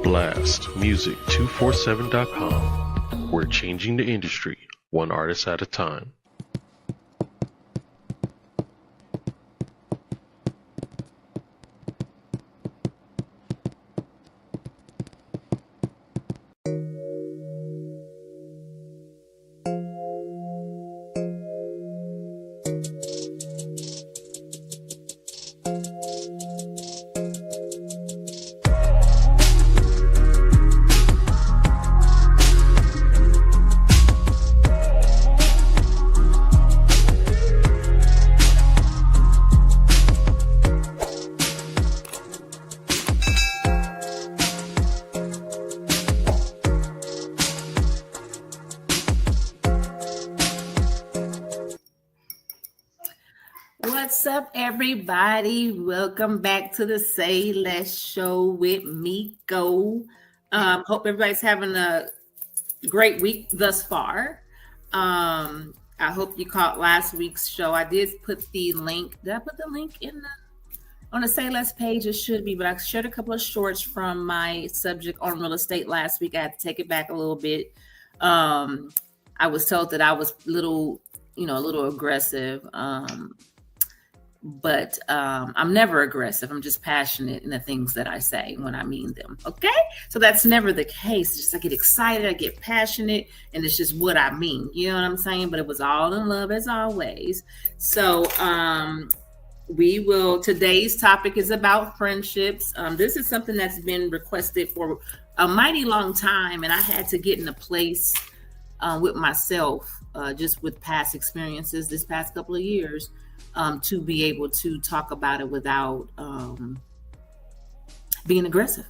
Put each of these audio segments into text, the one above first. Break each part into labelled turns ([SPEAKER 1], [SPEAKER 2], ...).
[SPEAKER 1] blastmusic247.com. We're changing the industry, one artist at a time.
[SPEAKER 2] What's up, everybody? Welcome back to the Say Less Show with Comeiko. Hope everybody's having a great week thus far. I hope you caught last week's show. I did put the link. Did I put the link on the Say Less page? It should be, but I shared a couple of shorts from my subject on real estate last week. I had to take it back a little bit. I was told that I was a little aggressive. But I'm never aggressive. I'm just passionate in the things that I say when I mean them. Okay? So that's never the case. It's just I get excited, I get passionate, and it's just what I mean. You know what I'm saying? But it was all in love as always. So today's topic is about friendships. This is something that's been requested for a mighty long time, and I had to get in a place with myself, just with past experiences this past couple of years. To be able to talk about it without being aggressive.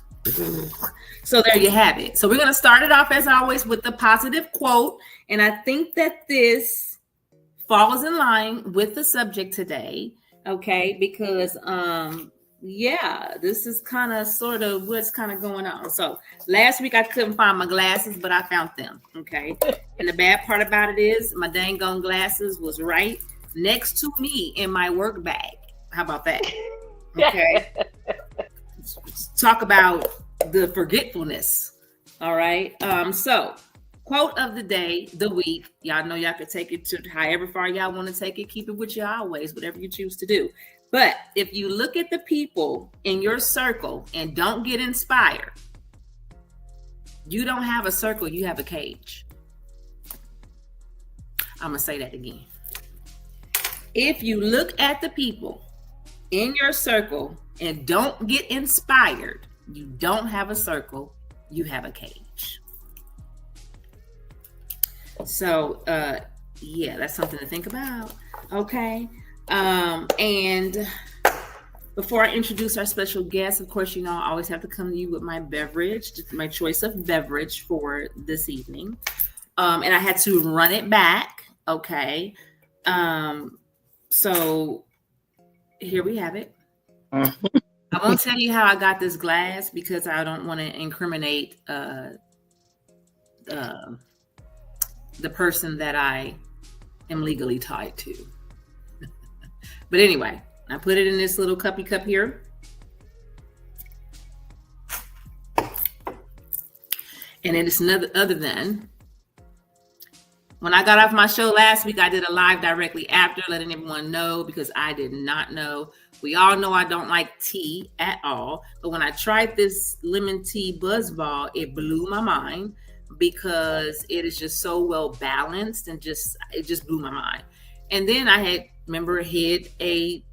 [SPEAKER 2] So there you have it. So we're going to start it off as always with the positive quote. And I think that this falls in line with the subject today. Okay. Because, this is kind of sort of what's kind of going on. So last week I couldn't find my glasses, but I found them. Okay. And the bad part about it is my dang on glasses was right next to me in my work bag. How about that? Okay. Let's talk about the forgetfulness. All right. So quote of the day, the week. Y'all know y'all can take it to however far y'all want to take it. Keep it with you always, whatever you choose to do. But if you look at the people in your circle and don't get inspired, you don't have a circle, you have a cage. I'm going to say that again. If you look at the people in your circle and don't get inspired, you don't have a circle, you have a cage. So, that's something to think about. Okay. And before I introduce our special guest, of course, I always have to come to you with my beverage, my choice of beverage for this evening. And I had to run it back. Okay. So here we have it. I won't tell you how I got this glass because I don't want to incriminate the person that I am legally tied to. But anyway, I put it in this little cuppy cup here. And it is other than when I got off my show last week, I did a live directly after, letting everyone know because I did not know. We all know I don't like tea at all. But when I tried this lemon tea buzzball, it blew my mind because it is just so well balanced and it just blew my mind. And then I hid a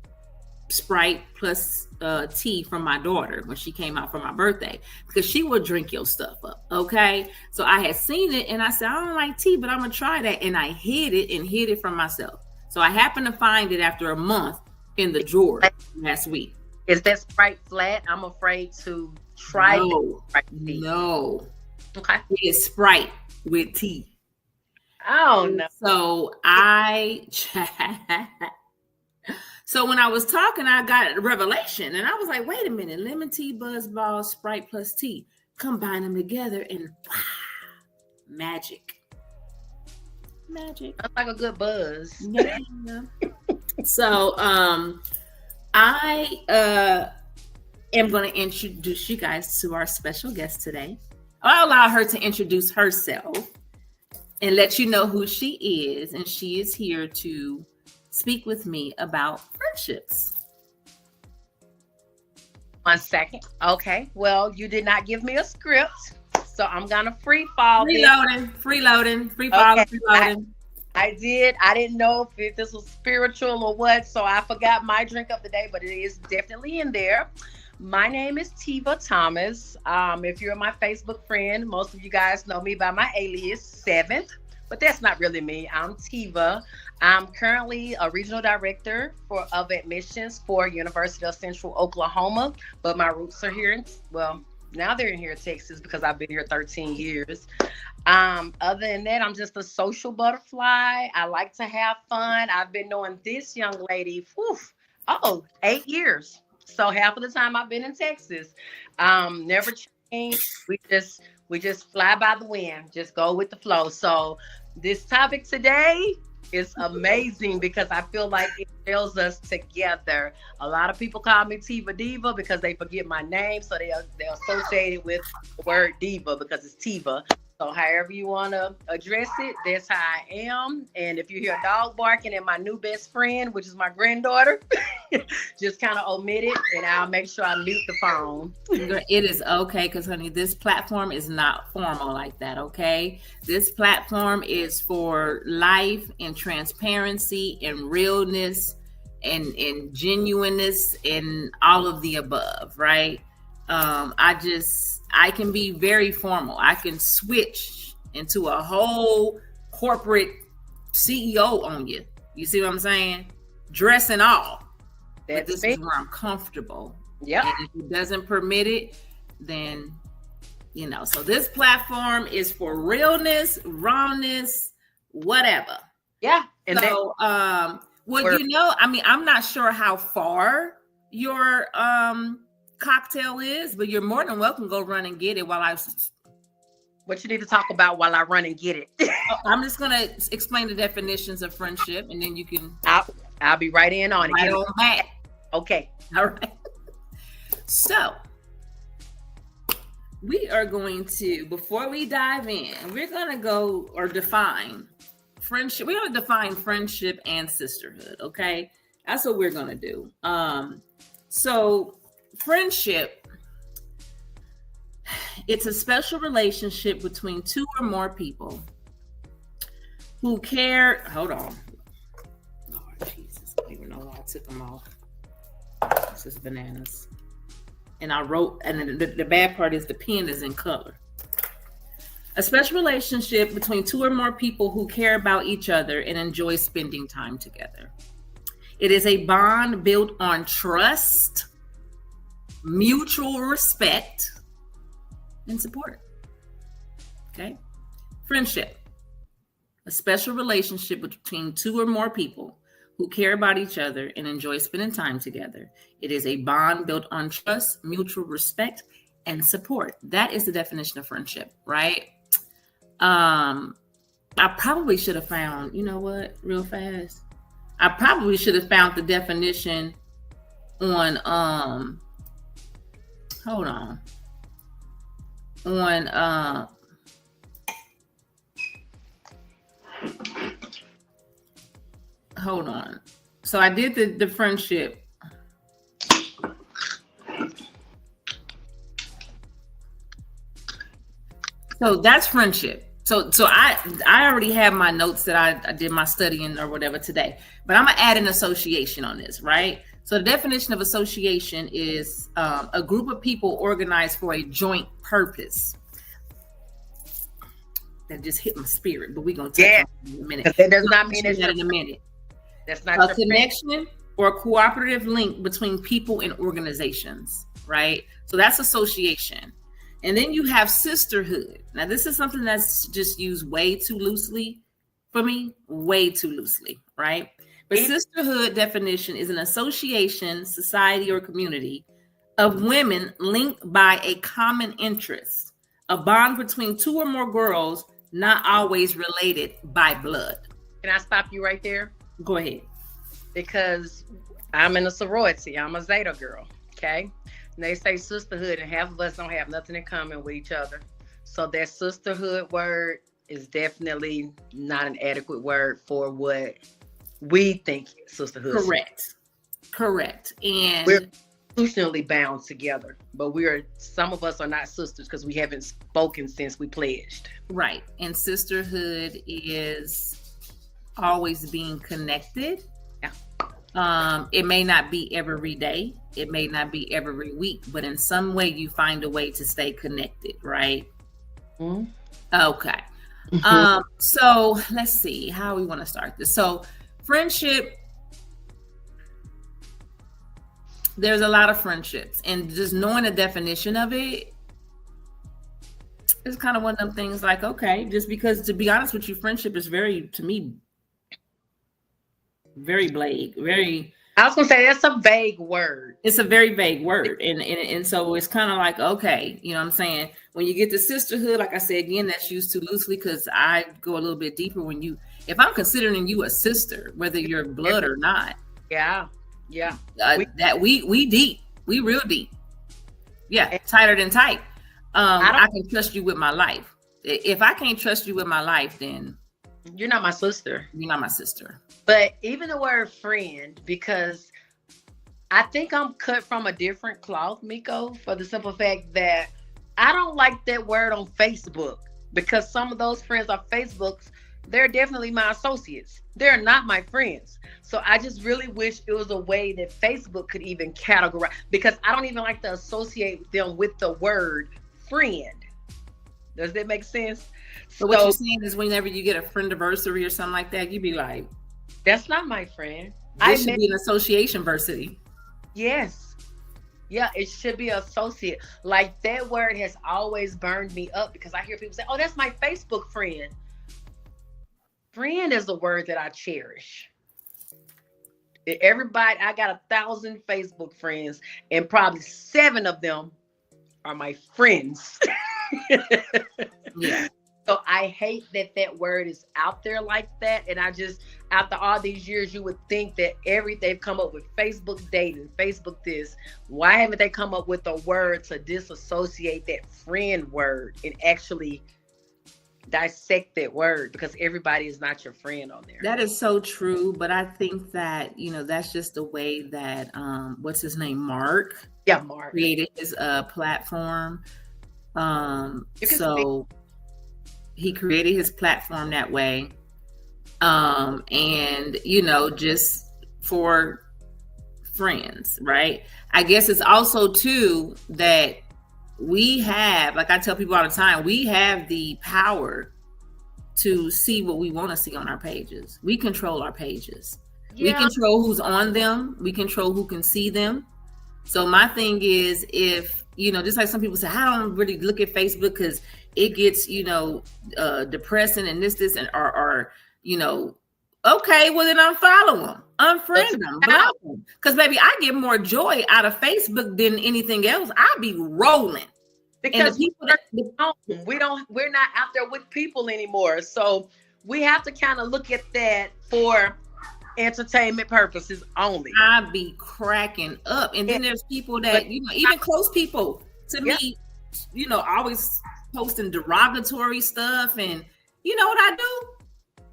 [SPEAKER 2] Sprite plus tea from my daughter when she came out for my birthday because she will drink your stuff up. Okay. So I had seen it and I said, I don't like tea, but I'm going to try that. And I hid it from myself. So I happened to find it after a month in the drawer last week.
[SPEAKER 3] Is that Sprite flat? I'm afraid to try it.
[SPEAKER 2] No.
[SPEAKER 3] Okay.
[SPEAKER 2] It is Sprite with tea.
[SPEAKER 3] Oh, no.
[SPEAKER 2] So when I was talking, I got a revelation and I was like, wait a minute, lemon tea, buzzball, Sprite plus tea, combine them together and wow, magic.
[SPEAKER 3] That's like a good buzz.
[SPEAKER 2] Yeah. So I am going to introduce you guys to our special guest today. I'll allow her to introduce herself and let you know who she is. And she is here to speak with me about friendships.
[SPEAKER 3] 1 second. Okay. Well, you did not give me a script, so I'm gonna free fall.
[SPEAKER 2] Freeloading.
[SPEAKER 3] I didn't know if this was spiritual or what, so I forgot my drink of the day, but it is definitely in there. My name is Tiva Thomas. If you're my Facebook friend, most of you guys know me by my alias 7th, but that's not really me. I'm Tiva. I'm currently a regional director of admissions for University of Central Oklahoma, but my roots are here now they're here in Texas because I've been here 13 years. Other than that, I'm just a social butterfly. I like to have fun. I've been knowing this young lady, 8 years. So half of the time I've been in Texas. Never changed. We just fly by the wind, just go with the flow. So this topic today is amazing because I feel like it tells us together. A lot of people call me Tiva Diva because they forget my name, so they associate it with the word diva because it's Tiva. So however you want to address it, that's how I am. And if you hear a dog barking and my new best friend, which is my granddaughter, just kind of omit it and I'll make sure I mute the phone.
[SPEAKER 2] It is okay because, honey, this platform is not formal like that, okay? This platform is for life and transparency and realness and genuineness and all of the above, right? I can be very formal. I can switch into a whole corporate CEO on you. You see what I'm saying? Dress and all. But this is where I'm comfortable.
[SPEAKER 3] Yeah.
[SPEAKER 2] And if it doesn't permit it, then, so this platform is for realness, rawness, whatever.
[SPEAKER 3] Yeah.
[SPEAKER 2] And so, I'm not sure how far your, cocktail is, but you're more than welcome to go run and get it
[SPEAKER 3] what you need to talk about while I run and get it.
[SPEAKER 2] I'm just gonna explain the definitions of friendship and then you can
[SPEAKER 3] I'll be right in on
[SPEAKER 2] right
[SPEAKER 3] it.
[SPEAKER 2] On that.
[SPEAKER 3] Okay.
[SPEAKER 2] All right. So we are going to, before we dive in, we're gonna go or define friendship. We're gonna define friendship and sisterhood. Okay. That's what we're gonna do. So friendship, it's a special relationship between two or more people who care. Hold on. Lord Jesus, I don't even know why I took them off. This is bananas. And I wrote, and the bad part is the pen is in color. A special relationship between two or more people who care about each other and enjoy spending time together. It is a bond built on trust, mutual respect, and support. Okay? Friendship. A special relationship between two or more people who care about each other and enjoy spending time together. It is a bond built on trust, mutual respect, and support. That is the definition of friendship, right? I probably should have found, real fast. I probably should have found the definition on hold on. Hold on. So I did the friendship. So that's friendship. So I already have my notes that I did my studying or whatever today, but I'm gonna add an association on this, right? So the definition of association is a group of people organized for a joint purpose. That just hit my spirit, but we're gonna touch on it in a minute.
[SPEAKER 3] That does not mean
[SPEAKER 2] that in a minute.
[SPEAKER 3] That's not
[SPEAKER 2] a connection or a cooperative link between people and organizations, right? So that's association. And then you have sisterhood. Now, this is something that's just used way too loosely for me, way too loosely, right? But sisterhood definition is an association, society, or community of women linked by a common interest, a bond between two or more girls, not always related by blood.
[SPEAKER 3] Can I stop you right there?
[SPEAKER 2] Go ahead.
[SPEAKER 3] Because I'm in a sorority. I'm a Zeta girl, okay? They say sisterhood, and half of us don't have nothing in common with each other. So that sisterhood word is definitely not an adequate word for what we think sisterhood is.
[SPEAKER 2] Correct. And
[SPEAKER 3] we're institutionally bound together, but some of us are not sisters because we haven't spoken since we pledged.
[SPEAKER 2] Right. And sisterhood is always being connected.
[SPEAKER 3] Yeah.
[SPEAKER 2] It may not be every day, it may not be every week, but in some way you find a way to stay connected, right?
[SPEAKER 3] Mm-hmm.
[SPEAKER 2] Okay. So let's see how we want to start this. So friendship, there's a lot of friendships, and just knowing the definition of it is kind of one of them things like, okay, just because, to be honest with you, friendship is to me, very vague,
[SPEAKER 3] I was gonna say that's a vague word.
[SPEAKER 2] It's a very vague word. And so it's kind of like, okay, you know what I'm saying? When you get to sisterhood, like I said, again, that's used too loosely because I go a little bit deeper if I'm considering you a sister, whether you're blood or not.
[SPEAKER 3] Yeah.
[SPEAKER 2] We deep. We real deep. Yeah. Tighter than tight. I can trust you with my life. If I can't trust you with my life, then
[SPEAKER 3] you're not my sister.
[SPEAKER 2] You're not my sister.
[SPEAKER 3] But even the word friend, because I think I'm cut from a different cloth, Miko, for the simple fact that I don't like that word on Facebook, because some of those friends on Facebook, they're definitely my associates. They're not my friends. So I just really wish it was a way that Facebook could even categorize, because I don't even like to associate them with the word friend. Does that make sense?
[SPEAKER 2] So what you're saying is whenever you get a friendiversary or something like that, you be like,
[SPEAKER 3] that's not my friend.
[SPEAKER 2] This should be an association versity.
[SPEAKER 3] Yes. Yeah, it should be associate. Like, that word has always burned me up because I hear people say, oh, that's my Facebook friend. Friend is a word that I cherish. Everybody, I got 1,000 Facebook friends, and probably 7 of them are my friends.
[SPEAKER 2] Yeah.
[SPEAKER 3] So I hate that word is out there like that. And I just, after all these years, you would think that they've come up with Facebook dating, Facebook this. Why haven't they come up with a word to disassociate that friend word and actually dissect that word? Because everybody is not your friend on there.
[SPEAKER 2] That is so true. But I think that, that's just the way that, what's his name? Mark.
[SPEAKER 3] Yeah, Mark
[SPEAKER 2] created his platform. So he created his platform that way. And, just for friends, right? I guess it's also too that we have, like I tell people all the time, we have the power to see what we want to see on our pages. We control our pages. Yeah. We control who's on them. We control who can see them. So my thing is, if, just like some people say, I don't really look at Facebook because it gets, depressing and this, and or okay, well then unfollow them, unfriend them, block them. Because baby, I get more joy out of Facebook than anything else. I'll be rolling.
[SPEAKER 3] Because we're not out there with people anymore. So we have to kind of look at that for entertainment purposes only.
[SPEAKER 2] I be cracking up. And then there's people that, even close people to me, always posting derogatory stuff. And you know what I do?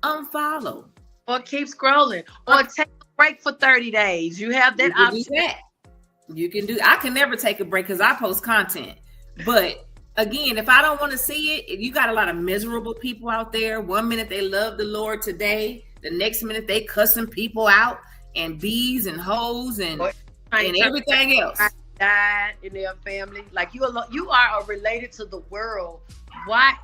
[SPEAKER 2] Unfollow.
[SPEAKER 3] Or keep scrolling. Or take a break for 30 days. You have that option.
[SPEAKER 2] You can do. I can never take a break because I post content. But again, if I don't want to see it, you got a lot of miserable people out there. 1 minute they love the Lord today. The next minute they cussing people out and bees and hoes and everything else.
[SPEAKER 3] Died in their family. Like you are related to the world. Why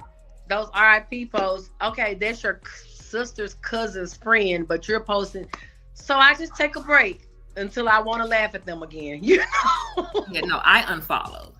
[SPEAKER 3] those RIP posts? Okay, that's your sister's cousin's friend, but you're posting. So I just take a break until I want to laugh at them again. Yeah,
[SPEAKER 2] no, I unfollow.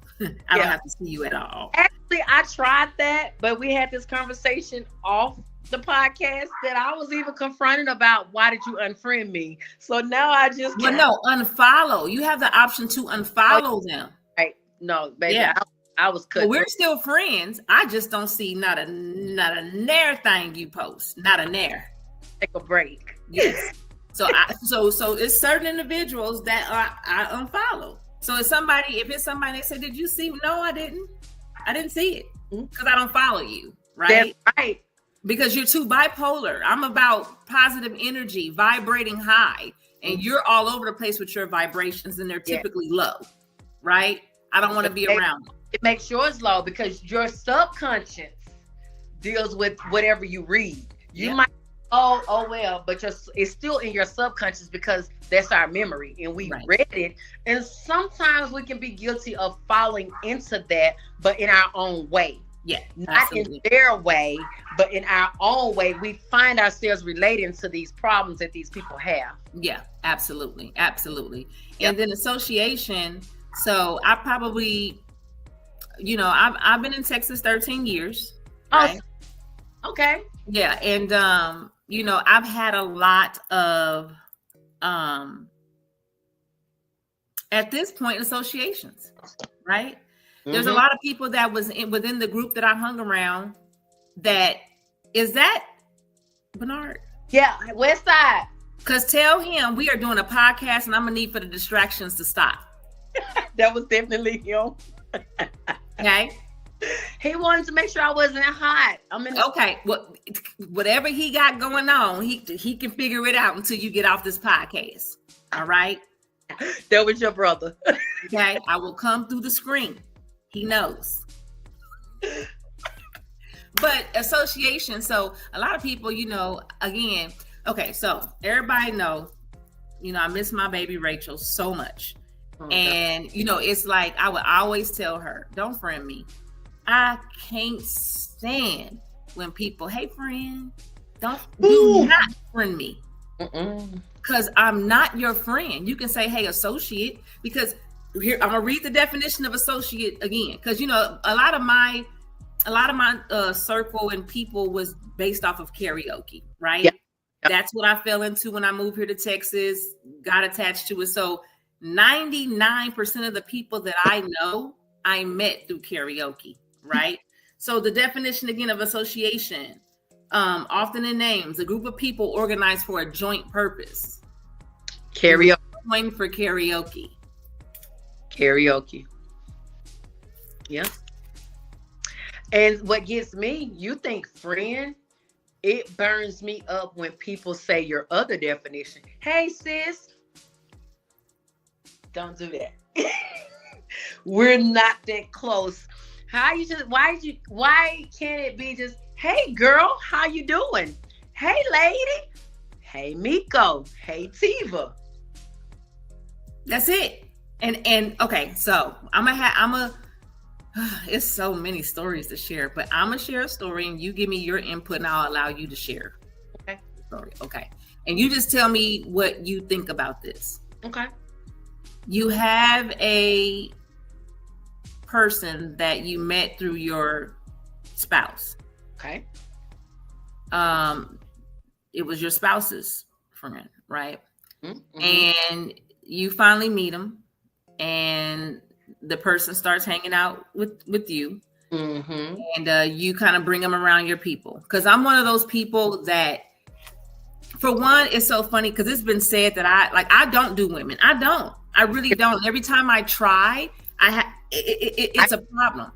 [SPEAKER 2] I don't have to see you at all.
[SPEAKER 3] Actually, I tried that, but we had this conversation off the podcast that I was even confronted about. Why did you unfriend me? So now I just
[SPEAKER 2] unfollow. You have the option to unfollow them.
[SPEAKER 3] Right? No, baby. Yeah. I was cut.
[SPEAKER 2] Well, we're still friends. I just don't see not a nair thing you post. Not a nair.
[SPEAKER 3] Take a break.
[SPEAKER 2] Yes. So it's certain individuals that I unfollow. So if it's somebody that said, did you see? No, I didn't see it because I don't follow you, right?
[SPEAKER 3] That's right.
[SPEAKER 2] Because you're too bipolar. I'm about positive energy, vibrating high, and you're all over the place with your vibrations, and they're typically low, right? I don't want to be around them.
[SPEAKER 3] It makes yours low because your subconscious deals with whatever you read. You might, well, but it's still in your subconscious because that's our memory and we read it. And sometimes we can be guilty of falling into that, but in our own way.
[SPEAKER 2] Yeah,
[SPEAKER 3] not
[SPEAKER 2] absolutely.
[SPEAKER 3] in their way, but in our own way. We find ourselves relating to these problems that these people have.
[SPEAKER 2] Yeah, absolutely. Absolutely. Yep. And then association. So I probably, I've been in Texas 13 years. Right?
[SPEAKER 3] Oh, okay.
[SPEAKER 2] Yeah. And, I've had a lot of, at this point, associations, right? There's a lot of people that was within the group that I hung around. Is that Bernard?
[SPEAKER 3] Yeah, West Side.
[SPEAKER 2] Because tell him we are doing a podcast and I'm gonna need for the distractions to stop.
[SPEAKER 3] That was definitely him.
[SPEAKER 2] Okay.
[SPEAKER 3] He wanted to make sure I wasn't hot.
[SPEAKER 2] Okay. Well, whatever he got going on, he can figure it out until you get off this podcast. All right.
[SPEAKER 3] That was your brother.
[SPEAKER 2] Okay. I will come through the screen. He knows. But association. So a lot of people, again, okay. So everybody know, I miss my baby Rachel so much. And, it's like, I would always tell her, don't friend me. I can't stand when people, hey friend, do not friend me. Because I'm not your friend. You can say, hey, associate, because here I'm gonna read the definition of associate again. Because a lot of my circle and people was based off of karaoke, right? Yep. That's what I fell into when I moved here to Texas, got attached to it. So 99% of the people that I know, I met through karaoke, right? So the definition again of association, often in names, a group of people organized for a joint purpose.
[SPEAKER 3] Karaoke.
[SPEAKER 2] Join for karaoke.
[SPEAKER 3] Karaoke. Yeah. And what gets me, you think friend, it burns me up when people say your other definition. Hey sis. Don't do that. We're not that close. Why can't it be just, hey girl, how you doing? Hey lady. Hey Miko. Hey Tiva.
[SPEAKER 2] That's it. And okay, so it's so many stories to share, but I'm gonna share a story and you give me your input and I'll allow you to share.
[SPEAKER 3] Okay.
[SPEAKER 2] Story. Okay. And you just tell me what you think about this.
[SPEAKER 3] Okay.
[SPEAKER 2] You have a person that you met through your spouse.
[SPEAKER 3] Okay.
[SPEAKER 2] It was your spouse's friend, right?
[SPEAKER 3] Mm-hmm.
[SPEAKER 2] And you finally meet him and the person starts hanging out with you.
[SPEAKER 3] Mm-hmm.
[SPEAKER 2] And you kind of bring them around your people. Because I'm one of those people that, for one, it's so funny because it's been said that I don't do women. I really don't. Every time I try, it's a problem.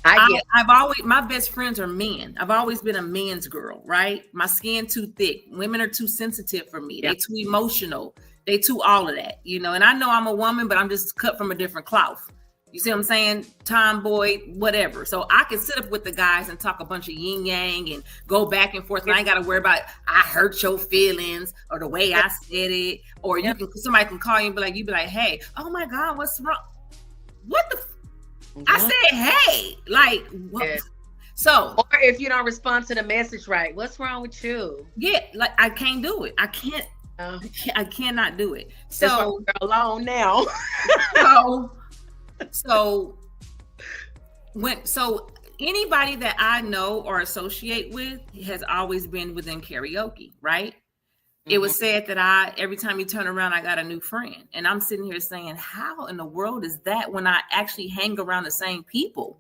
[SPEAKER 2] My best friends are men. I've always been a man's girl, right? My skin too thick. Women are too sensitive for me. They're too emotional. They too all of that, and I know I'm a woman, but I'm just cut from a different cloth. You see what I'm saying? Tomboy, whatever. So I can sit up with the guys and talk a bunch of yin yang and go back and forth. And I ain't got to worry about I hurt your feelings or the way I said it. Or somebody can call you and be like, hey, oh my God, what's wrong? What the? I said, hey, like, what? Yeah. So,
[SPEAKER 3] or if you don't respond to the message right, what's wrong with you?
[SPEAKER 2] Yeah, like I can't do it. I cannot do it. So
[SPEAKER 3] we're alone now.
[SPEAKER 2] So anybody that I know or associate with has always been within karaoke, right? Mm-hmm. It was said that every time you turn around, I got a new friend. And I'm sitting here saying, how in the world is that when I actually hang around the same people?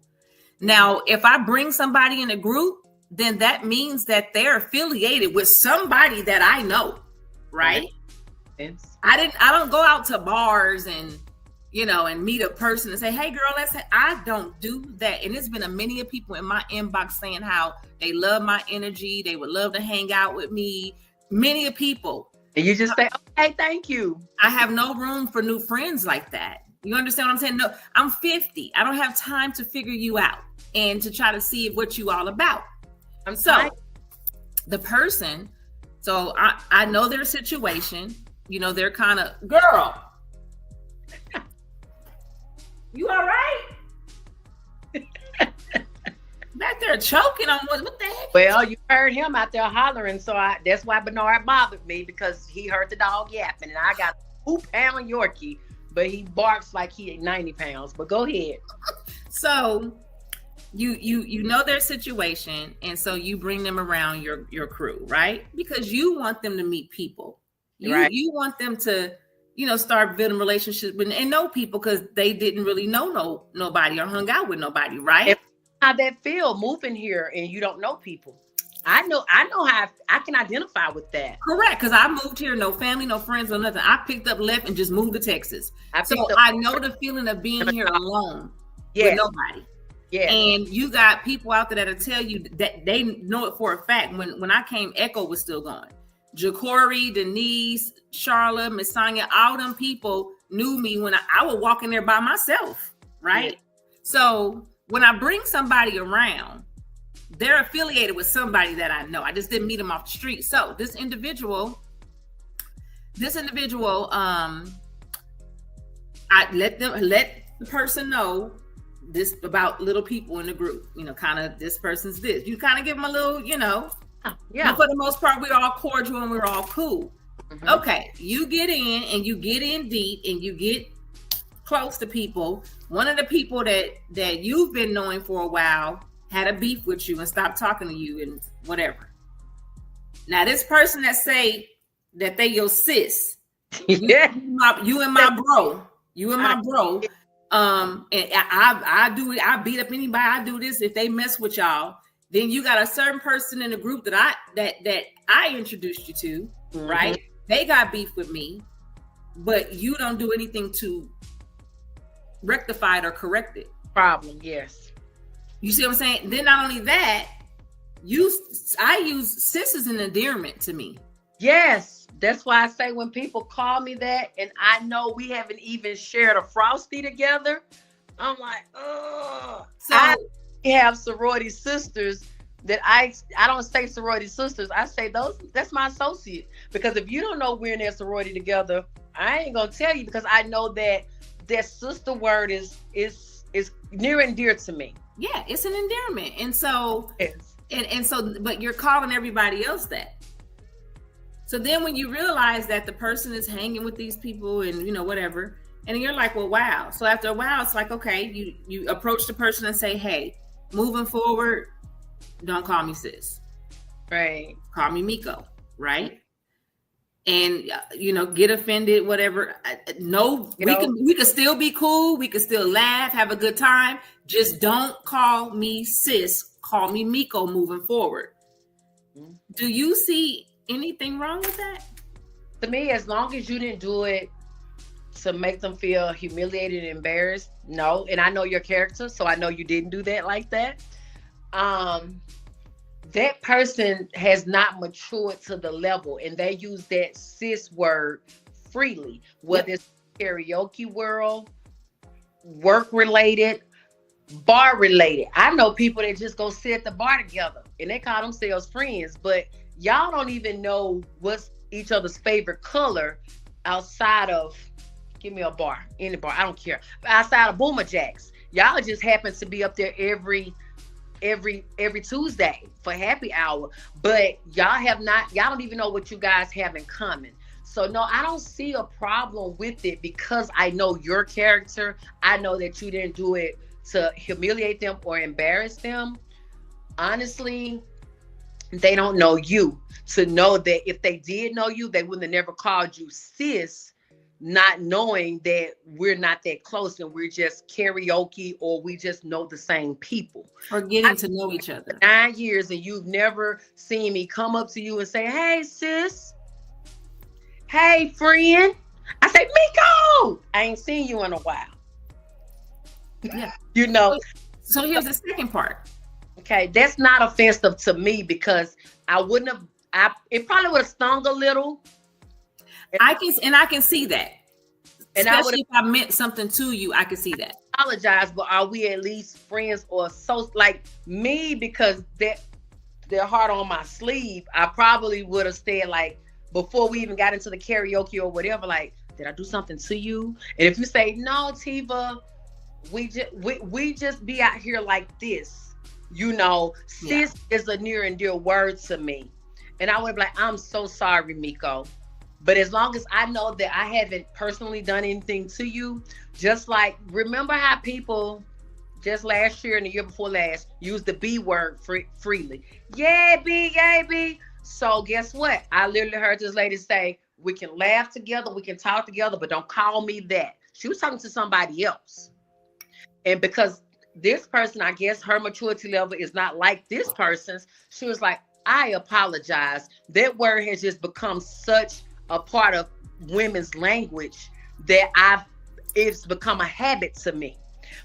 [SPEAKER 2] Now, if I bring somebody in a group, then that means that they're affiliated with somebody that I know, right?
[SPEAKER 3] Yes.
[SPEAKER 2] I don't go out to bars and and meet a person and say, hey girl, I don't do that. And there's been a many of people in my inbox saying how they love my energy. They would love to hang out with me. Many of people.
[SPEAKER 3] And you just say, okay, thank you.
[SPEAKER 2] I have no room for new friends like that. You understand what I'm saying? No, I'm 50. I don't have time to figure you out and to try to see what you all about. The person, so I know their situation, they're kind of, girl, you all right? Back there choking on what the heck?
[SPEAKER 3] Well, you heard him out there hollering, so that's why Bernard bothered me, because he heard the dog yapping, and I got a 2-pound Yorkie, but he barks like he 90 pounds. But go ahead.
[SPEAKER 2] So you know their situation, and so you bring them around your crew, right? Because you want them to meet people. You want them to start building relationships and know people, because they didn't really know nobody or hung out with nobody, right?
[SPEAKER 3] How that feel moving here and you don't know people. I know how I can identify with that.
[SPEAKER 2] Correct, because I moved here, no family, no friends, no nothing. I picked up, left, and just moved to Texas. I know the feeling of being here alone with nobody. Yeah. And you got people out there that'll tell you that they know it for a fact. When I came, Echo was still going. Ja'Cory, Denise, Charlotte, Miss Sonia, all them people knew me when I would walk in there by myself, right? Yeah. So when I bring somebody around, they're affiliated with somebody that I know. I just didn't meet them off the street. So this individual, I let the person know this about little people in the group. Kind of this person's this. You kind of give them a little, But for the most part, we're all cordial and we're all cool. Mm-hmm. Okay, you get in and you get in deep and you get close to people. One of the people that you've been knowing for a while had a beef with you and stopped talking to you and whatever. Now this person that say that they your sis, you and my bro, and I do it. I beat up anybody. I do this if they mess with y'all. Then you got a certain person in the group that I introduced you to, mm-hmm. right? They got beef with me, but you don't do anything to rectify it or correct it.
[SPEAKER 3] Problem, yes.
[SPEAKER 2] You see what I'm saying? Then not only that, I use sis as an endearment to me.
[SPEAKER 3] Yes, that's why I say when people call me that, and I know we haven't even shared a Frosty together, I'm like, oh. So I have sorority sisters that I don't say sorority sisters. I say that's my associate, because if you don't know we're in that sorority together, I ain't gonna tell you, because I know that sister word is near and dear to me.
[SPEAKER 2] Yeah, it's an endearment. And so,
[SPEAKER 3] yes.
[SPEAKER 2] and so, but you're calling everybody else that. So then when you realize that the person is hanging with these people and, whatever, and you're like, well, wow. So after a while, it's like, okay, you approach the person and say, hey, moving forward, don't call me sis.
[SPEAKER 3] Right.
[SPEAKER 2] Call me Miko. Right. And, get offended, whatever. We can still be cool. We can still laugh, have a good time. Just don't call me sis. Call me Miko moving forward. Mm-hmm. Do you see anything wrong with that?
[SPEAKER 3] To me, as long as you didn't do it to make them feel humiliated and embarrassed, no. And I know your character, so I know you didn't do that like that. That person has not matured to the level, and they use that sis word freely, whether it's karaoke world, work related, bar related. I know people that just go sit at the bar together and they call themselves friends, but y'all don't even know what's each other's favorite color outside of, give me a bar, any bar, I don't care. Outside of Boomer Jacks, y'all just happen to be up there every Tuesday for happy hour, but y'all don't even know what you guys have in common. So no, I don't see a problem with it, because I know your character. I know that you didn't do it to humiliate them or embarrass them. Honestly, they don't know you to know that if they did know you, they wouldn't have never called you sis, not knowing that we're not that close and we're just karaoke, or we just know the same people.
[SPEAKER 2] Or getting to know each other.
[SPEAKER 3] 9 years and you've never seen me come up to you and say, hey sis, hey friend, I say, Miko, I ain't seen you in a while.
[SPEAKER 2] Yeah.
[SPEAKER 3] You know.
[SPEAKER 2] So here's the second part.
[SPEAKER 3] Okay, that's not offensive to me because I wouldn't have. It probably would have stung a little.
[SPEAKER 2] I can see that.
[SPEAKER 3] And
[SPEAKER 2] especially if I meant something to you, I can see that.
[SPEAKER 3] Apologize, but are we at least friends or so? Like me, because they're hard on my sleeve. I probably would have said, like, before we even got into the karaoke or whatever, like, did I do something to you? And if you say no, Tiva, we just be out here like this, you know. Sis is a near and dear word to me, and I would be like, I'm so sorry, Miko. But as long as I know that I haven't personally done anything to you, just like, remember how people just last year and the year before last used the B word freely. Yeah, B, yeah, B. So guess what? I literally heard this lady say, we can laugh together, we can talk together, but don't call me that. She was talking to somebody else. And because this person, I guess her maturity level is not like this person's, she was like, I apologize. That word has just become such a part of women's language that it's become a habit to me.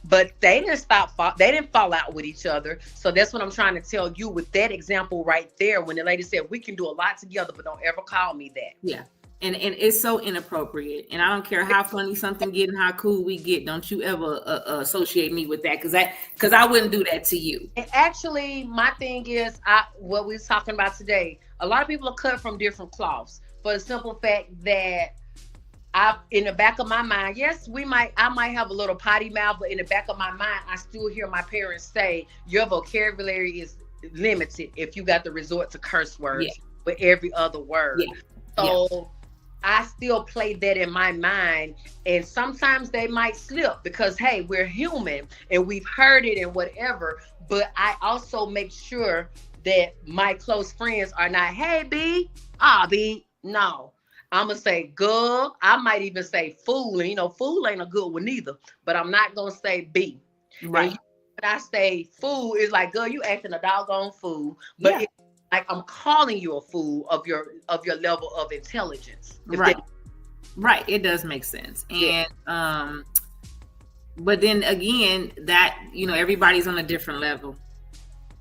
[SPEAKER 3] But they didn't fall out with each other. So that's what I'm trying to tell you with that example right there, when the lady said we can do a lot together, but don't ever call me that.
[SPEAKER 2] Yeah. And it's so inappropriate. And I don't care how funny something get and how cool we get. Don't you ever associate me with that, because I wouldn't do that to you.
[SPEAKER 3] And actually, my thing is, what we're talking about today, a lot of people are cut from different cloths. For the simple fact that in the back of my mind, yes, I might have a little potty mouth, but in the back of my mind, I still hear my parents say, your vocabulary is limited if you got to resort to curse words with every other word. Yeah. So I still play that in my mind, and sometimes they might slip because, hey, we're human and we've heard it and whatever, but I also make sure that my close friends are not, hey, B, B, no. I'm going to say girl. I might even say fool. And, fool ain't a good one either. But I'm not going to say B. Right. And when I say fool, it's like, girl, you acting a doggone fool. But it's like I'm calling you a fool of your level of intelligence.
[SPEAKER 2] Right. Right. It does make sense. And but then again, that, everybody's on a different level.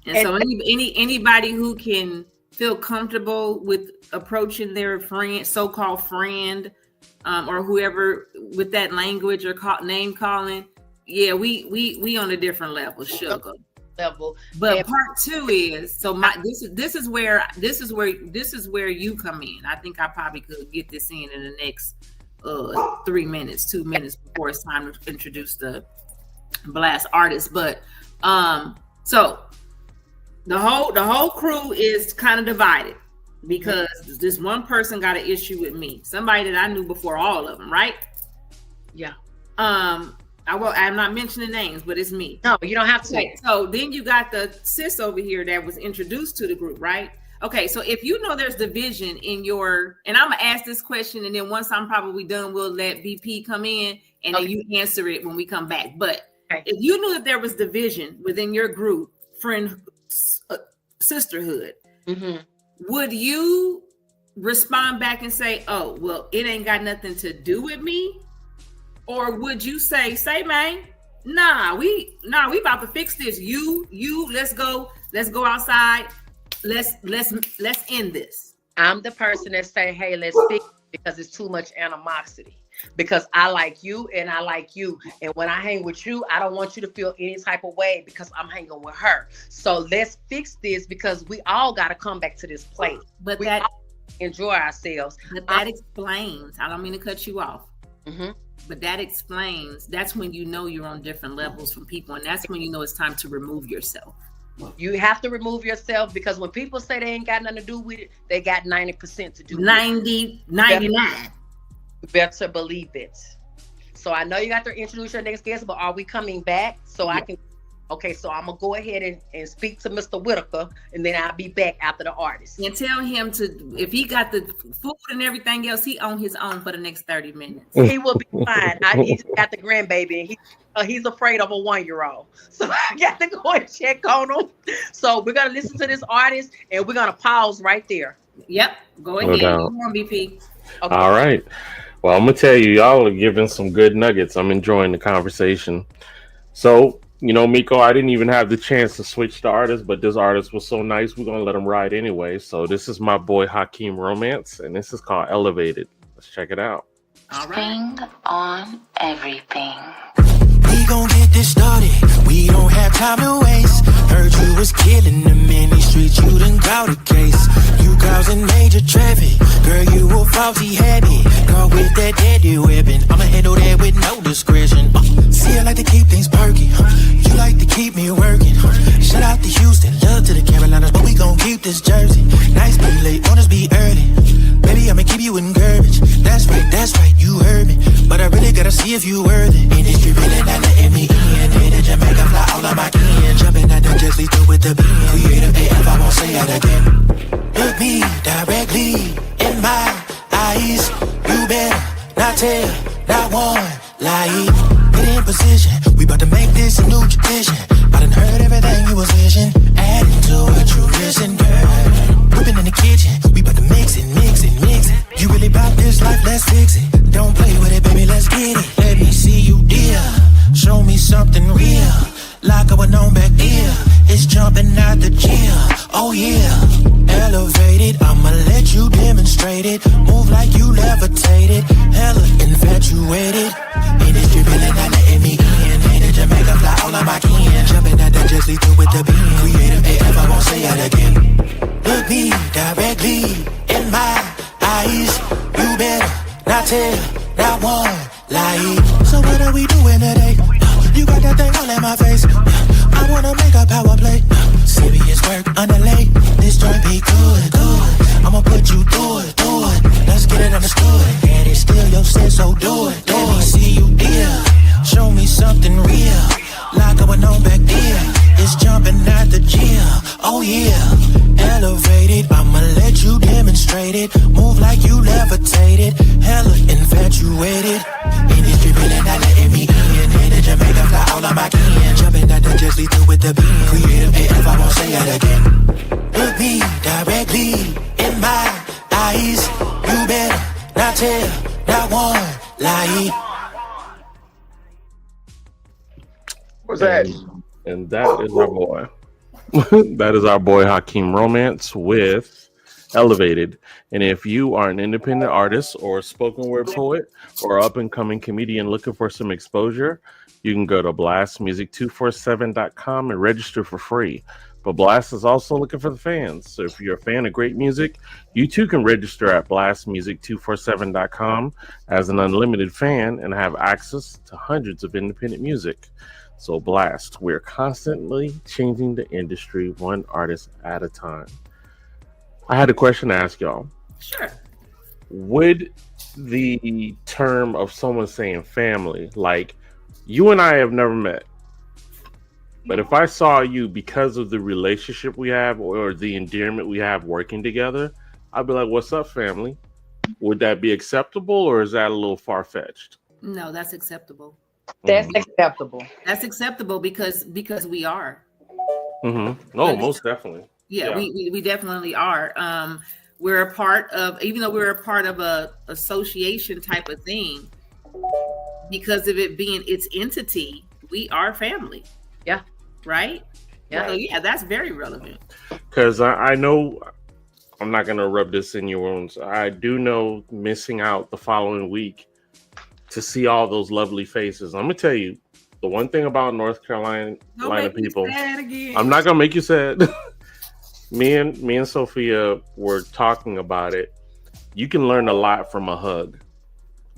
[SPEAKER 2] And so anybody who can feel comfortable with approaching their friend, so-called friend, or whoever with that language or name calling, we on a different level, sugar. But part two is this is where you come in. I think I probably could get this in the next 2 minutes before it's time to introduce the blast artist. But so the whole crew is kind of divided because this one person got an issue with me, somebody that I knew before all of them, right?
[SPEAKER 3] Yeah.
[SPEAKER 2] I'm not mentioning names, but it's me.
[SPEAKER 3] No, you don't have to.
[SPEAKER 2] Okay, so then you got the sis over here that was introduced to the group, right? Okay, so if you know there's division in your, and I'm gonna ask this question, and then once I'm probably done, we'll let BP come in, and then you answer it when we come back. But if you knew that there was division within your group, friend, sisterhood, would you respond back and say, oh, well, it ain't got nothing to do with me? Or would you say, man, we about to fix this. You, let's go outside. Let's end this.
[SPEAKER 3] I'm the person that say, hey, let's fix it, because it's too much animosity. Because I like you and I like you. And when I hang with you, I don't want you to feel any type of way because I'm hanging with her. So let's fix this, because we all got to come back to this place.
[SPEAKER 2] But
[SPEAKER 3] we all enjoy ourselves.
[SPEAKER 2] But that explains, I don't mean to cut you off. But that explains, that's when you know you're on different levels from people. And that's when you know it's time to remove yourself.
[SPEAKER 3] You have to remove yourself, because when people say they ain't got nothing to do with it, they got 90% to do with it. 99. You better believe it. So I know you got to introduce your next guest, but are we coming back? So I can, so I'm going to go ahead and speak to Mr. Whitaker, and then I'll be back after the artist.
[SPEAKER 2] And tell him if he got the food and everything else, he on his own for the next 30 minutes.
[SPEAKER 3] He will be fine. He just got the grandbaby, and he's afraid of a 1-year-old. So I got to go and check on him. So we're going to listen to this artist, and we're going to pause right there.
[SPEAKER 2] Yep. Go ahead. Come on, BP.
[SPEAKER 1] Okay. All right. Well, I'm gonna tell you, y'all are giving some good nuggets. I'm enjoying the conversation. So, Miko, I didn't even have the chance to switch the artist, but this artist was so nice, we're gonna let him ride anyway. So this is my boy Hakeem Romance, and this is called Elevated. Let's check it out.
[SPEAKER 2] All right.
[SPEAKER 4] Sing on everything. We gon' get this started. We don't have time to waste. Heard you was killing them in these streets. You done got a case. You causing major traffic. Girl, you a faulty habit. Caught with that deadly weapon. I'ma handle that with no discretion. See, I like to keep things perky. You like to keep me working. Shout out to Houston, love to the Carolinas, but we gon' keep this Jersey. Nice be late, honest be early. Baby, I'ma keep you in garbage. That's right, you heard me. But I really gotta see if you worthy. Industry really not letting me in. Hit to Jamaica, fly all of my kin. Jumping out the jet, through with the beam. Creative AF, I won't say it again. Look me directly in my eyes. You better not tell, not one lie. Get in position, we about to make this a new tradition. I done heard everything you was wishing. Adding to what you listen, girl. Whipping in the kitchen, we about to mix it. You really bout this life, let's fix it. Don't play with it, baby, let's get it. Let me see you, dear. Show me something real, like going on back here. It's jumping out the gym, oh yeah. Elevated, I'ma let you demonstrate it. Move like you levitated, hella infatuated. Industry really not letting me in. Ain't in Jamaica, fly all of my kin. Jumping out that jet, through with the beam. Creative AF, I won't say it again. Look me directly in my eyes. You better not tell, not one lie. So what are we doing today? You got that thing all in my face. I wanna make a power play. Serious work underlay. This joint be good. I'ma put you through it. Let's get it understood. And it's still your sense, so do it. Let me see you, dear. Show me something real, like going on back there. It's jumping out the gym, oh yeah. Elevated, I'ma let you demonstrate it. Move like you levitated, hella infatuated. Industry really not letting me in. Hit to Jamaica, fly all of my kin. Jumping out the jet, through with the beam. Creative AF, I won't say it again. Look me directly in my eyes. You better not tell, not one lie.
[SPEAKER 5] What's that?
[SPEAKER 1] And that is our boy. That is our boy Hakeem Romance with Elevated. And if you are an independent artist or a spoken word poet or up and coming comedian looking for some exposure, you can go to blastmusic247.com and register for free. But Blast is also looking for the fans. So if you're a fan of great music, you too can register at blastmusic247.com as an unlimited fan and have access to hundreds of independent music. So Blast, we're constantly changing the industry one artist at a time. I had a question to ask y'all.
[SPEAKER 2] Sure.
[SPEAKER 1] Would the term of someone saying family, like you and I have never met, but if I saw you because of the relationship we have or the endearment we have working together, I'd be like, what's up, family? Would that be acceptable or is that a little far-fetched?
[SPEAKER 2] No, that's acceptable.
[SPEAKER 3] That's acceptable.
[SPEAKER 2] That's acceptable because we are.
[SPEAKER 1] Mm-hmm. Oh, most definitely.
[SPEAKER 2] Yeah. We definitely are. We're a part of, even though we're a part of a association type of thing, because of it being its entity, we are family.
[SPEAKER 3] Yeah.
[SPEAKER 2] Right?
[SPEAKER 3] Yeah.
[SPEAKER 2] So yeah, that's very relevant.
[SPEAKER 1] Because I know, I'm not going to rub this in your wounds. I do know missing out the following week to see all those lovely faces. I'm going to tell you, the one thing about North Carolina people, I'm not going to make you sad. Me and Sophia were talking about it. You can learn a lot from a hug.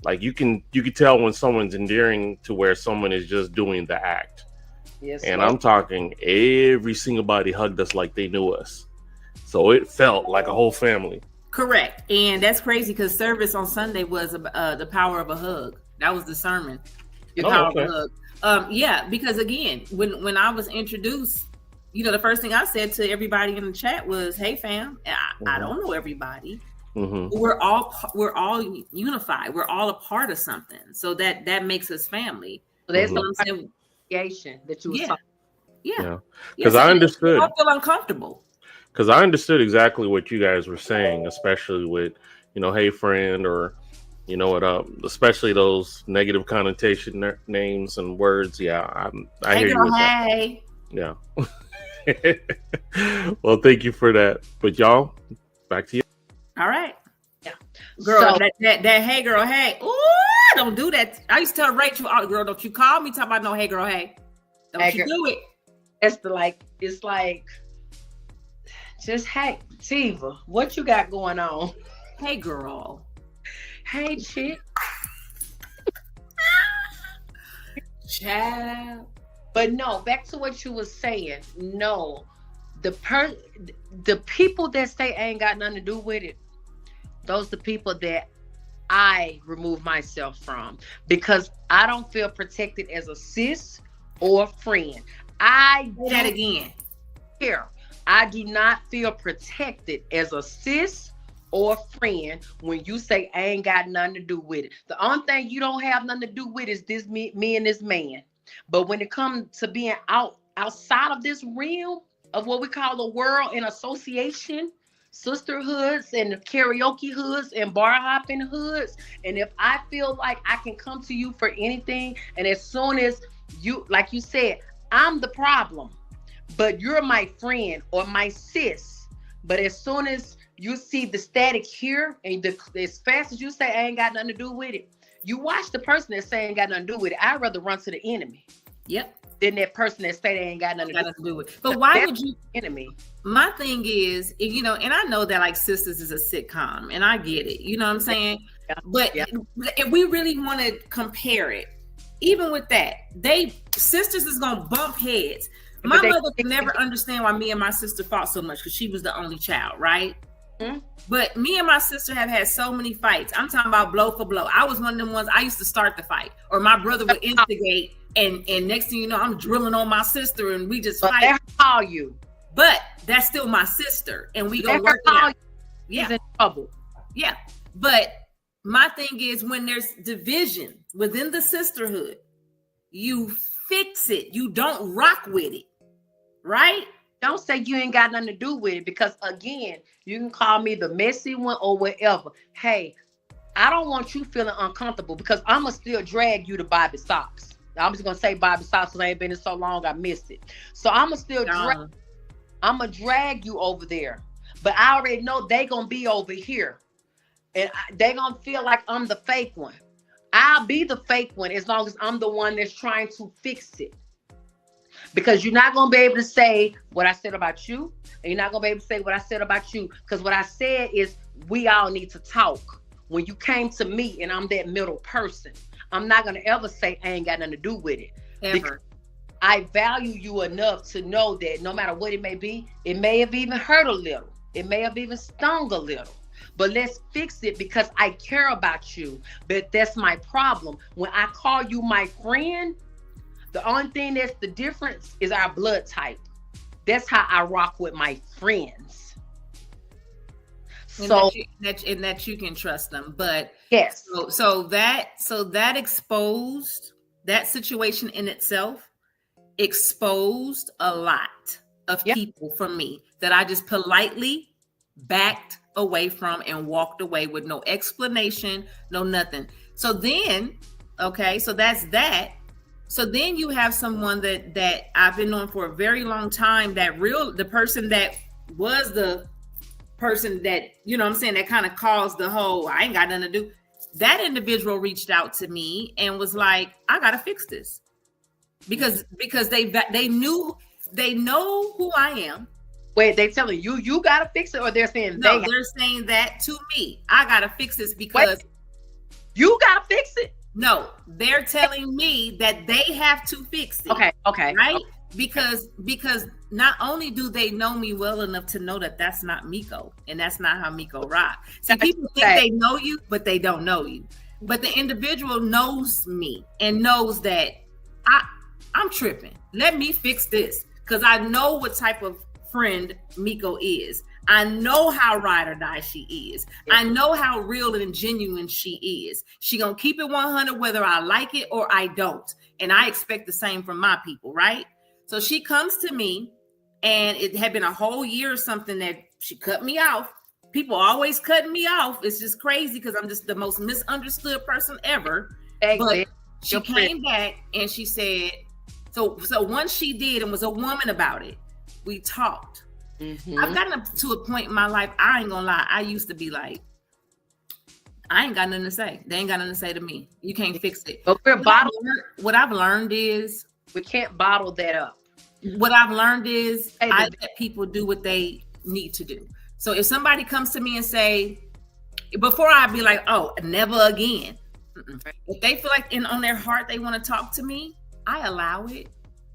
[SPEAKER 1] Like you can tell when someone's endearing to where someone is just doing the act.
[SPEAKER 3] Yes.
[SPEAKER 1] And I'm talking every single body hugged us like they knew us. So it felt like a whole family.
[SPEAKER 2] Correct. And that's crazy because service on Sunday was the power of a hug. That was the sermon. The power of a hug. Yeah, because again, when I was introduced, the first thing I said to everybody in the chat was, "Hey, fam, I don't know everybody. Mm-hmm. We're all unified. We're all a part of something. So that makes us family."
[SPEAKER 3] So there's no association that you were talking.
[SPEAKER 1] Yeah. Because I understood.
[SPEAKER 2] I feel uncomfortable.
[SPEAKER 1] Because I understood exactly what you guys were saying, especially with, hey, friend, or You know what? Especially those negative connotation names and words. Yeah, I
[SPEAKER 2] Hey
[SPEAKER 1] hear you
[SPEAKER 2] girl,
[SPEAKER 1] with that.
[SPEAKER 2] hey.
[SPEAKER 1] Yeah. Well, thank you for that. But y'all, back to you.
[SPEAKER 2] All right.
[SPEAKER 3] Yeah.
[SPEAKER 2] Girl,
[SPEAKER 3] So-
[SPEAKER 2] that hey girl, hey. Ooh, don't do that. I used to tell Rachel, oh, girl, don't you call me talking about no hey girl, hey. Don't
[SPEAKER 3] Hey,
[SPEAKER 2] you
[SPEAKER 3] girl.
[SPEAKER 2] do it.
[SPEAKER 3] It's like, just hey, Tiva, what you got going on?
[SPEAKER 2] Hey girl.
[SPEAKER 3] Hey, chick.
[SPEAKER 2] Child.
[SPEAKER 3] But no, back to what you was saying. No, the people that say ain't got nothing to do with it, those the people that I remove myself from, because I don't feel protected as a sis or friend. I
[SPEAKER 2] Say that again.
[SPEAKER 3] care. I do not feel protected as a sis or friend when you say I ain't got nothing to do with it. The only thing you don't have nothing to do with is this me and this man. But when it comes to being outside of this realm of what we call the world and association, sisterhoods and karaoke hoods and bar hopping hoods, and if I feel like I can come to you for anything, and as soon as you, like you said, I'm the problem, but you're my friend or my sis, but as soon as you see the static here, and as fast as you say I ain't got nothing to do with it, you watch the person that say ain't got nothing to do with it. I'd rather run to the enemy.
[SPEAKER 2] Yep.
[SPEAKER 3] Than that person that say they ain't got nothing to do
[SPEAKER 2] with it. But why would you?
[SPEAKER 3] Enemy.
[SPEAKER 2] My thing is, you know, and I know that like Sisters is a sitcom, and I get it. You know what I'm saying? Yeah. But if we really want to compare it, even with that, Sisters is gonna bump heads. My mother could never understand why me and my sister fought so much because she was the only child, right? Mm-hmm. But me and my sister have had so many fights. I'm talking about blow for blow. I was one of them ones, I used to start the fight, or my brother would instigate, and next thing you know, I'm drilling on my sister, and we just fight.
[SPEAKER 3] Never call you.
[SPEAKER 2] But that's still my sister, and we gonna work it out.
[SPEAKER 3] Yeah. In trouble.
[SPEAKER 2] Yeah. But my thing is, when there's division within the sisterhood, you fix it. You don't rock with it, right?
[SPEAKER 3] Don't say you ain't got nothing to do with it, because again, you can call me the messy one or whatever. Hey, I don't want you feeling uncomfortable, because I'm gonna still drag you to Bobby Socks. I'm just gonna say Bobby Socks because I ain't been in so long, I missed it. So I'm gonna still drag you over there, but I already know they gonna be over here, and they gonna feel like I'm the fake one. I'll be the fake one as long as I'm the one that's trying to fix it. Because you're not going to be able to say what I said about you, and you're not going to be able to say what I said about you. Because what I said is we all need to talk. When you came to me and I'm that middle person, I'm not going to ever say I ain't got nothing to do with it.
[SPEAKER 2] Ever.
[SPEAKER 3] I value you enough to know that no matter what it may be, it may have even hurt a little. It may have even stung a little. But let's fix it because I care about you. But that's my problem. When I call you my friend, the only thing that's the difference is our blood type. That's how I rock with my friends.
[SPEAKER 2] And
[SPEAKER 3] so
[SPEAKER 2] that you can trust them. But
[SPEAKER 3] yes.
[SPEAKER 2] So that exposed, that situation in itself exposed a lot of people from me that I just politely backed away from and walked away with no explanation, no nothing. So then, okay, so that's that. So then you have someone that I've been on for a very long time, the person that was the person that, you know what I'm saying, that kind of caused the whole, I ain't got nothing to do. That individual reached out to me and was like, I got to fix this. Because they know who I am.
[SPEAKER 3] Wait, they telling you got to fix it, or they're saying
[SPEAKER 2] they're saying that to me. I got to fix this because
[SPEAKER 3] you got to fix it.
[SPEAKER 2] No, they're telling me that they have to fix it.
[SPEAKER 3] Okay.
[SPEAKER 2] Right?
[SPEAKER 3] Okay.
[SPEAKER 2] Because not only do they know me well enough to know that that's not Miko, and that's not how Miko rock. See, people think they know you, but they don't know you. But the individual knows me and knows that I'm tripping. Let me fix this, because I know what type of friend Miko is. I know how ride or die she is. I know how real and genuine she is. She gonna keep it 100 whether I like it or I don't. And I expect the same from my people, right? So she comes to me, and it had been a whole year or something that she cut me off. people always cutting me off. It's just crazy because I'm just the most misunderstood person ever. But she came back and she said, so once she did and was a woman about it, we talked. Mm-hmm. I've gotten up to a point in my life, I ain't gonna lie, I used to be like, I ain't got nothing to say. They ain't got nothing to say to me. You can't fix it.
[SPEAKER 3] But
[SPEAKER 2] what I've learned is
[SPEAKER 3] we can't bottle that up.
[SPEAKER 2] What I've learned is I let people do what they need to do. So if somebody comes to me and say, before I'd be like, oh, never again. If they feel like on their heart they want to talk to me, I allow it.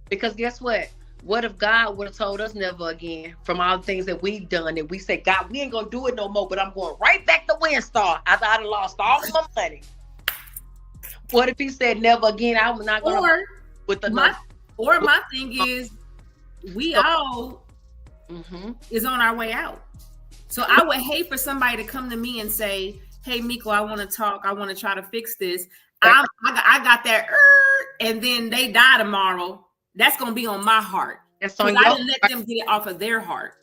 [SPEAKER 2] Because
[SPEAKER 3] guess what? What if God would have told us never again from all the things that we've done and we say, God, we ain't gonna do it no more, but I'm going right back to Windstar after I lost all my money. What if he said never again? I'm not gonna
[SPEAKER 2] my thing is we all is on our way out. So I would hate for somebody to come to me and say, hey, Miko, I want to talk. I want to try to fix this. I got that, and then they die tomorrow. That's going to be on my heart. That's on I didn't let them get it off of their heart.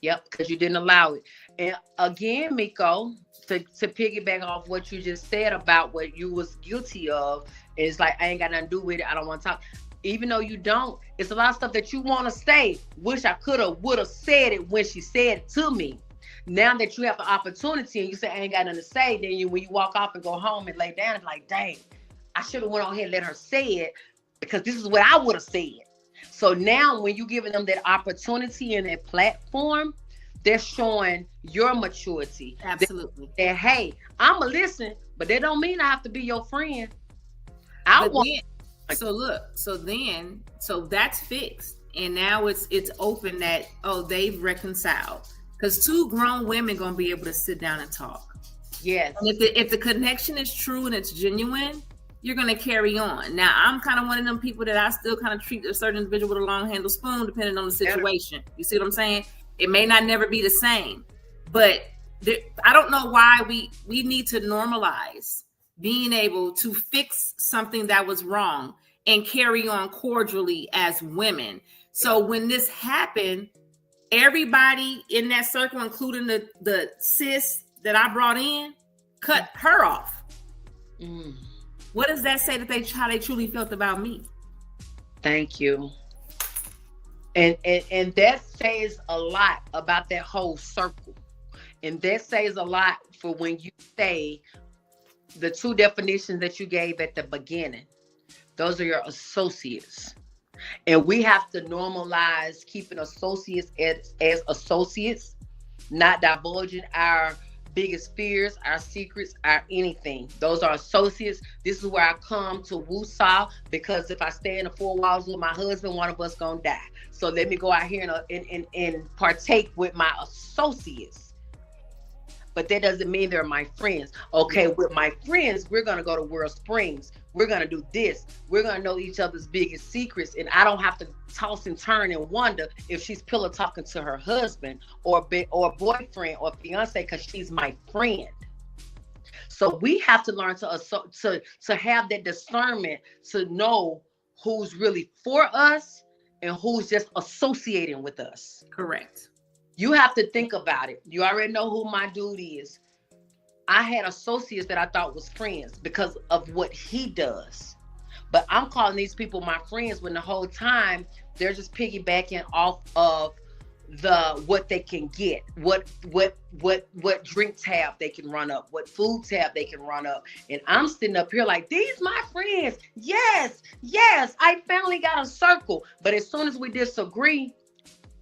[SPEAKER 3] Yep, because you didn't allow it. And again, Miko, to piggyback off what you just said about what you was guilty of, it's like, I ain't got nothing to do with it. I don't want to talk. Even though you don't, it's a lot of stuff that you want to say. Wish I would have said it when she said it to me. Now that you have the opportunity and you say, I ain't got nothing to say, then when you walk off and go home and lay down, it's like, dang, I should have went on here and let her say it because this is what I would have said. So now when you're giving them that opportunity and that platform, they're showing your maturity.
[SPEAKER 2] Absolutely.
[SPEAKER 3] That hey, I'm going to listen, but that don't mean I have to be your friend.
[SPEAKER 2] So that's fixed. And now it's open that, they've reconciled. Because 2 grown women going to be able to sit down and talk.
[SPEAKER 3] Yes.
[SPEAKER 2] And if the connection is true and it's genuine, you're going to carry on. Now, I'm kind of one of them people that I still kind of treat a certain individual with a long handle spoon, depending on the situation. You see what I'm saying? It may not never be the same. But I don't know why we need to normalize being able to fix something that was wrong and carry on cordially as women. So when this happened, everybody in that circle, including the sis that I brought in, cut her off. What does that say that how they truly felt about me?
[SPEAKER 3] Thank you. And that says a lot about that whole circle. And that says a lot for when you say the 2 definitions that you gave at the beginning. Those are your associates. And we have to normalize keeping associates as associates, not divulging our biggest fears, our secrets, our anything. Those are associates. This is where I come to woosah, because if I stay in the 4 walls with my husband, one of us gonna die. So let me go out here and partake with my associates. But that doesn't mean they're my friends. Okay, with my friends, we're gonna go to World Springs. We're gonna do this. We're gonna know each other's biggest secrets, and I don't have to toss and turn and wonder if she's pillow talking to her husband or boyfriend or fiance because she's my friend. So we have to learn to have that discernment to know who's really for us and who's just associating with us.
[SPEAKER 2] Correct.
[SPEAKER 3] You have to think about it. You already know who my dude is. I had associates that I thought was friends because of what he does. But I'm calling these people my friends when the whole time they're just piggybacking off of what they can get, what drink tab they can run up, what food tab they can run up. And I'm sitting up here like, these my friends. Yes, I finally got a circle. But as soon as we disagree,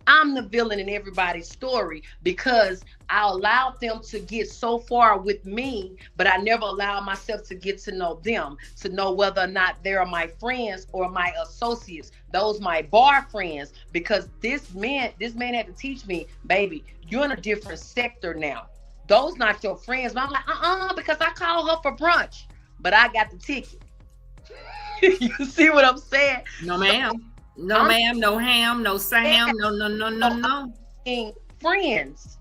[SPEAKER 3] I'm the villain in everybody's story because I allowed them to get so far with me, but I never allowed myself to get to know them, to know whether or not they're my friends or my associates, those my bar friends, because this man had to teach me, baby, you're in a different sector now. Those not your friends. But I'm like, because I called her for brunch, but I got the ticket. You see what I'm saying?
[SPEAKER 2] No, ma'am. No, ma'am, no ham, no Sam, no.
[SPEAKER 3] Friends.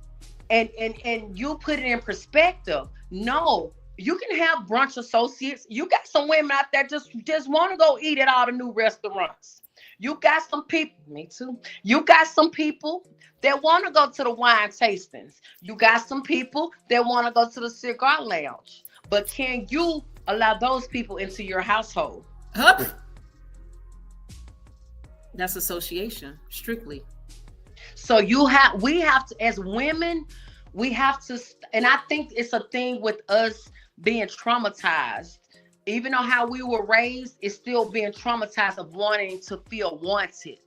[SPEAKER 3] And you put it in perspective. No, you can have brunch associates. You got some women out there just want to go eat at all the new restaurants. You got some people, me too. You got some people that want to go to the wine tastings. You got some people that want to go to the cigar lounge. But can you allow those people into your household?
[SPEAKER 2] Hup. That's association, strictly.
[SPEAKER 3] So we have to, as women, we have to, and I think it's a thing with us being traumatized. Even though how we were raised, it's still being traumatized of wanting to feel wanted.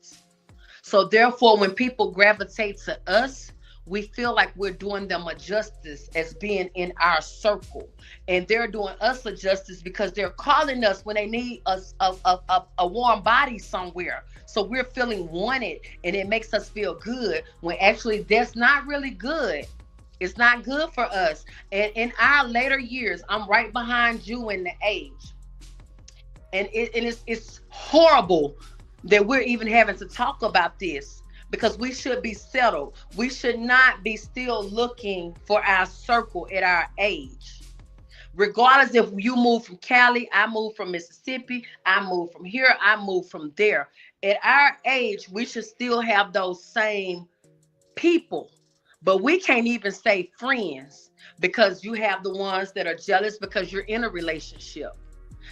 [SPEAKER 3] So therefore, when people gravitate to us, we feel like we're doing them a justice as being in our circle. And they're doing us a justice because they're calling us when they need a warm body somewhere. So we're feeling wanted, and it makes us feel good when actually that's not really good. It's not good for us. And in our later years, I'm right behind you in the age. And it's horrible that we're even having to talk about this, because we should be settled. We should not be still looking for our circle at our age. Regardless if you move from Cali, I move from Mississippi, I move from here, I move from there. At our age, we should still have those same people. But we can't even say friends, because you have the ones that are jealous because you're in a relationship.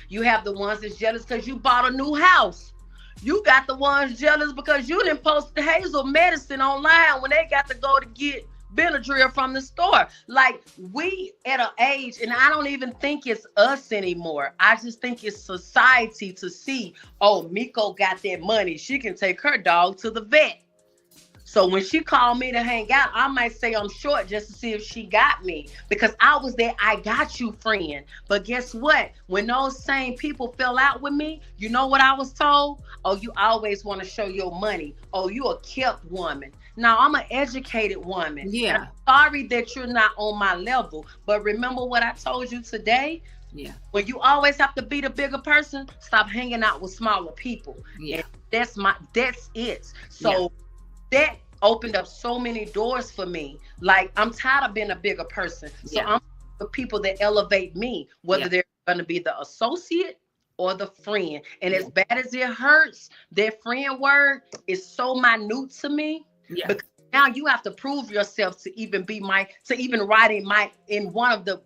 [SPEAKER 3] You have the ones that's jealous because you bought a new house. You got the ones jealous because you didn't post the Hazel medicine online when they got to go to get Benadryl from the store. Like, we at an age, and I don't even think it's us anymore. I just think it's society to see, oh, Miko got that money. She can take her dog to the vet. So when she called me to hang out, I might say I'm short just to see if she got me, because I was that I got you friend. But guess what? When those same people fell out with me, you know what I was told? Oh, you always want to show your money. Oh, you a kept woman. Now, I'm an educated woman.
[SPEAKER 2] Yeah.
[SPEAKER 3] I'm sorry that you're not on my level. But remember what I told you today?
[SPEAKER 2] Yeah.
[SPEAKER 3] When you always have to be the bigger person, stop hanging out with smaller people.
[SPEAKER 2] Yeah.
[SPEAKER 3] And that's it. So that opened up so many doors for me. Like, I'm tired of being a bigger person. So I'm the people that elevate me, whether they're going to be the associate or the friend. And as bad as it hurts, that friend word is so minute to me. Yeah. Because now you have to prove yourself to even be ride in one of the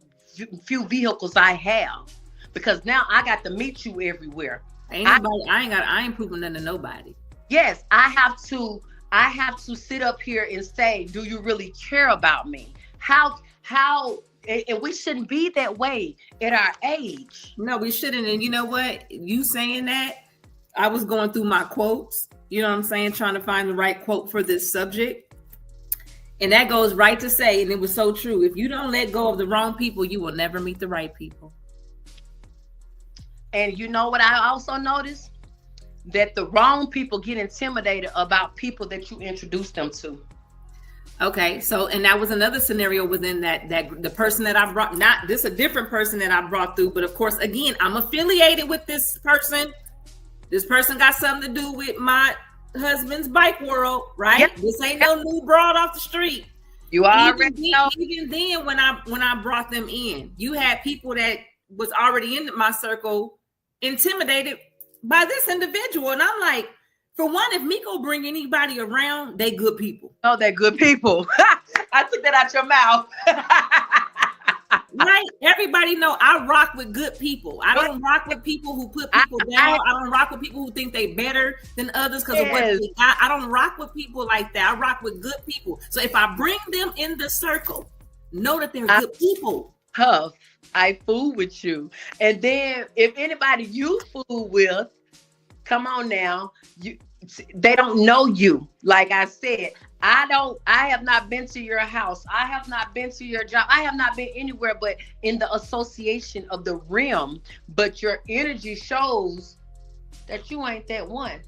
[SPEAKER 3] few vehicles I have. Because now I got to meet you everywhere.
[SPEAKER 2] I ain't proving nothing to nobody.
[SPEAKER 3] Yes, I have to sit up here and say, do you really care about me? How, and we shouldn't be that way at our age.
[SPEAKER 2] No, we shouldn't. And you know what? You saying that, I was going through my quotes, you know what I'm saying? Trying to find the right quote for this subject. And that goes right to say, and it was so true, if you don't let go of the wrong people, you will never meet the right people.
[SPEAKER 3] And you know what I also noticed? That the wrong people get intimidated about people that you introduce them to.
[SPEAKER 2] Okay, so, and that was another scenario within that the person that I brought, not this, a different person that I brought through, but of course, again, I'm affiliated with this person. This person got something to do with my husband's bike world, right? Yep. This ain't no new broad off the street.
[SPEAKER 3] You already know.
[SPEAKER 2] Even then, when I brought them in, you had people that was already in my circle intimidated by this individual. And I'm like, for one, if Miko bring anybody around, they good people.
[SPEAKER 3] Oh, they're good people. I took that out your mouth.
[SPEAKER 2] Right? Everybody know I rock with good people. I don't rock with people who put people down. I don't rock with people who think they better than others because of what they got. I don't rock with people like that. I rock with good people. So if I bring them in the circle, know that they're good people.
[SPEAKER 3] Tough. I fool with you. And then if anybody you fool with, come on now, they don't know you. Like I said, I have not been to your house. I have not been to your job. I have not been anywhere but in the association of the realm. But your energy shows that you ain't that one.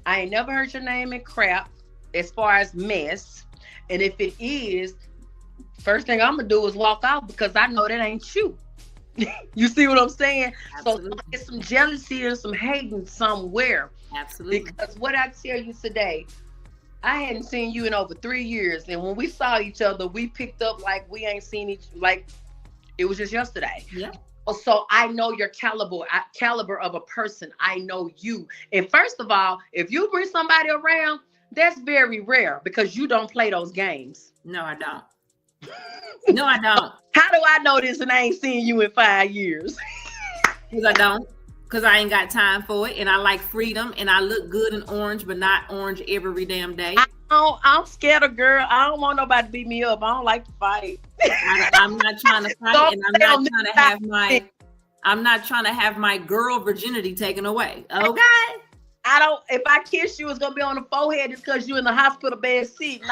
[SPEAKER 3] I ain't never heard your name in crap as far as mess. And if it is, first thing I'm gonna do is walk out because I know that ain't you. You see what I'm saying? Absolutely. So there's some jealousy and some hating somewhere.
[SPEAKER 2] Absolutely.
[SPEAKER 3] Because what I tell you today, I hadn't seen you in over 3 years. And when we saw each other, we picked up like we ain't seen each, like it was just yesterday.
[SPEAKER 2] Yeah.
[SPEAKER 3] So I know your caliber of a person. I know you. And first of all, if you bring somebody around, that's very rare because you don't play those games.
[SPEAKER 2] No, I don't. No, I don't.
[SPEAKER 3] How do I know this and I ain't seen you in 5 years?
[SPEAKER 2] Because I don't. Because I ain't got time for it. And I like freedom. And I look good in orange, but not orange every damn day.
[SPEAKER 3] I'm scared of girl. I don't want nobody to beat me up. I don't like to fight.
[SPEAKER 2] I'm not trying to fight, and I'm not trying to have my girl virginity taken away. Okay.
[SPEAKER 3] If I kiss you, it's gonna be on the forehead just because you're in the hospital bed seat.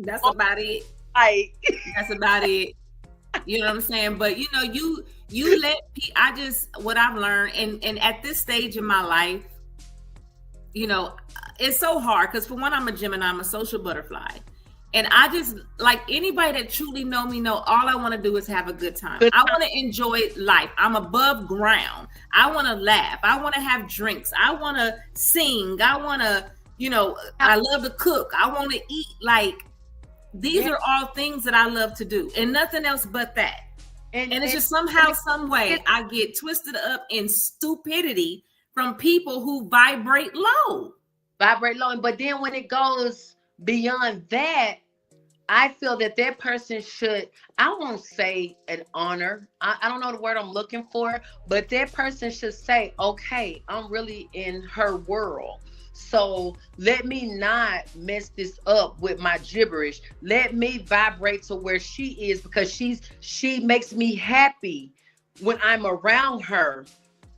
[SPEAKER 2] That's about it. That's about it. You know what I'm saying? But you let people. What I've learned, and at this stage in my life, it's so hard because for one, I'm a Gemini, I'm a social butterfly. And I just, like anybody that truly know me know, all I want to do is have a good time. I want to enjoy life. I'm above ground. I want to laugh. I want to have drinks. I want to sing. I want to, I love to cook. I want to eat. Like, these are all things that I love to do and nothing else but that. And it's just somehow, some way I get twisted up in stupidity from people who vibrate low.
[SPEAKER 3] But then when it goes beyond that, I feel that person should, I won't say an honor. I don't know the word I'm looking for, but that person should say, okay, I'm really in her world. So let me not mess this up with my gibberish. Let me vibrate to where she is because she makes me happy when I'm around her.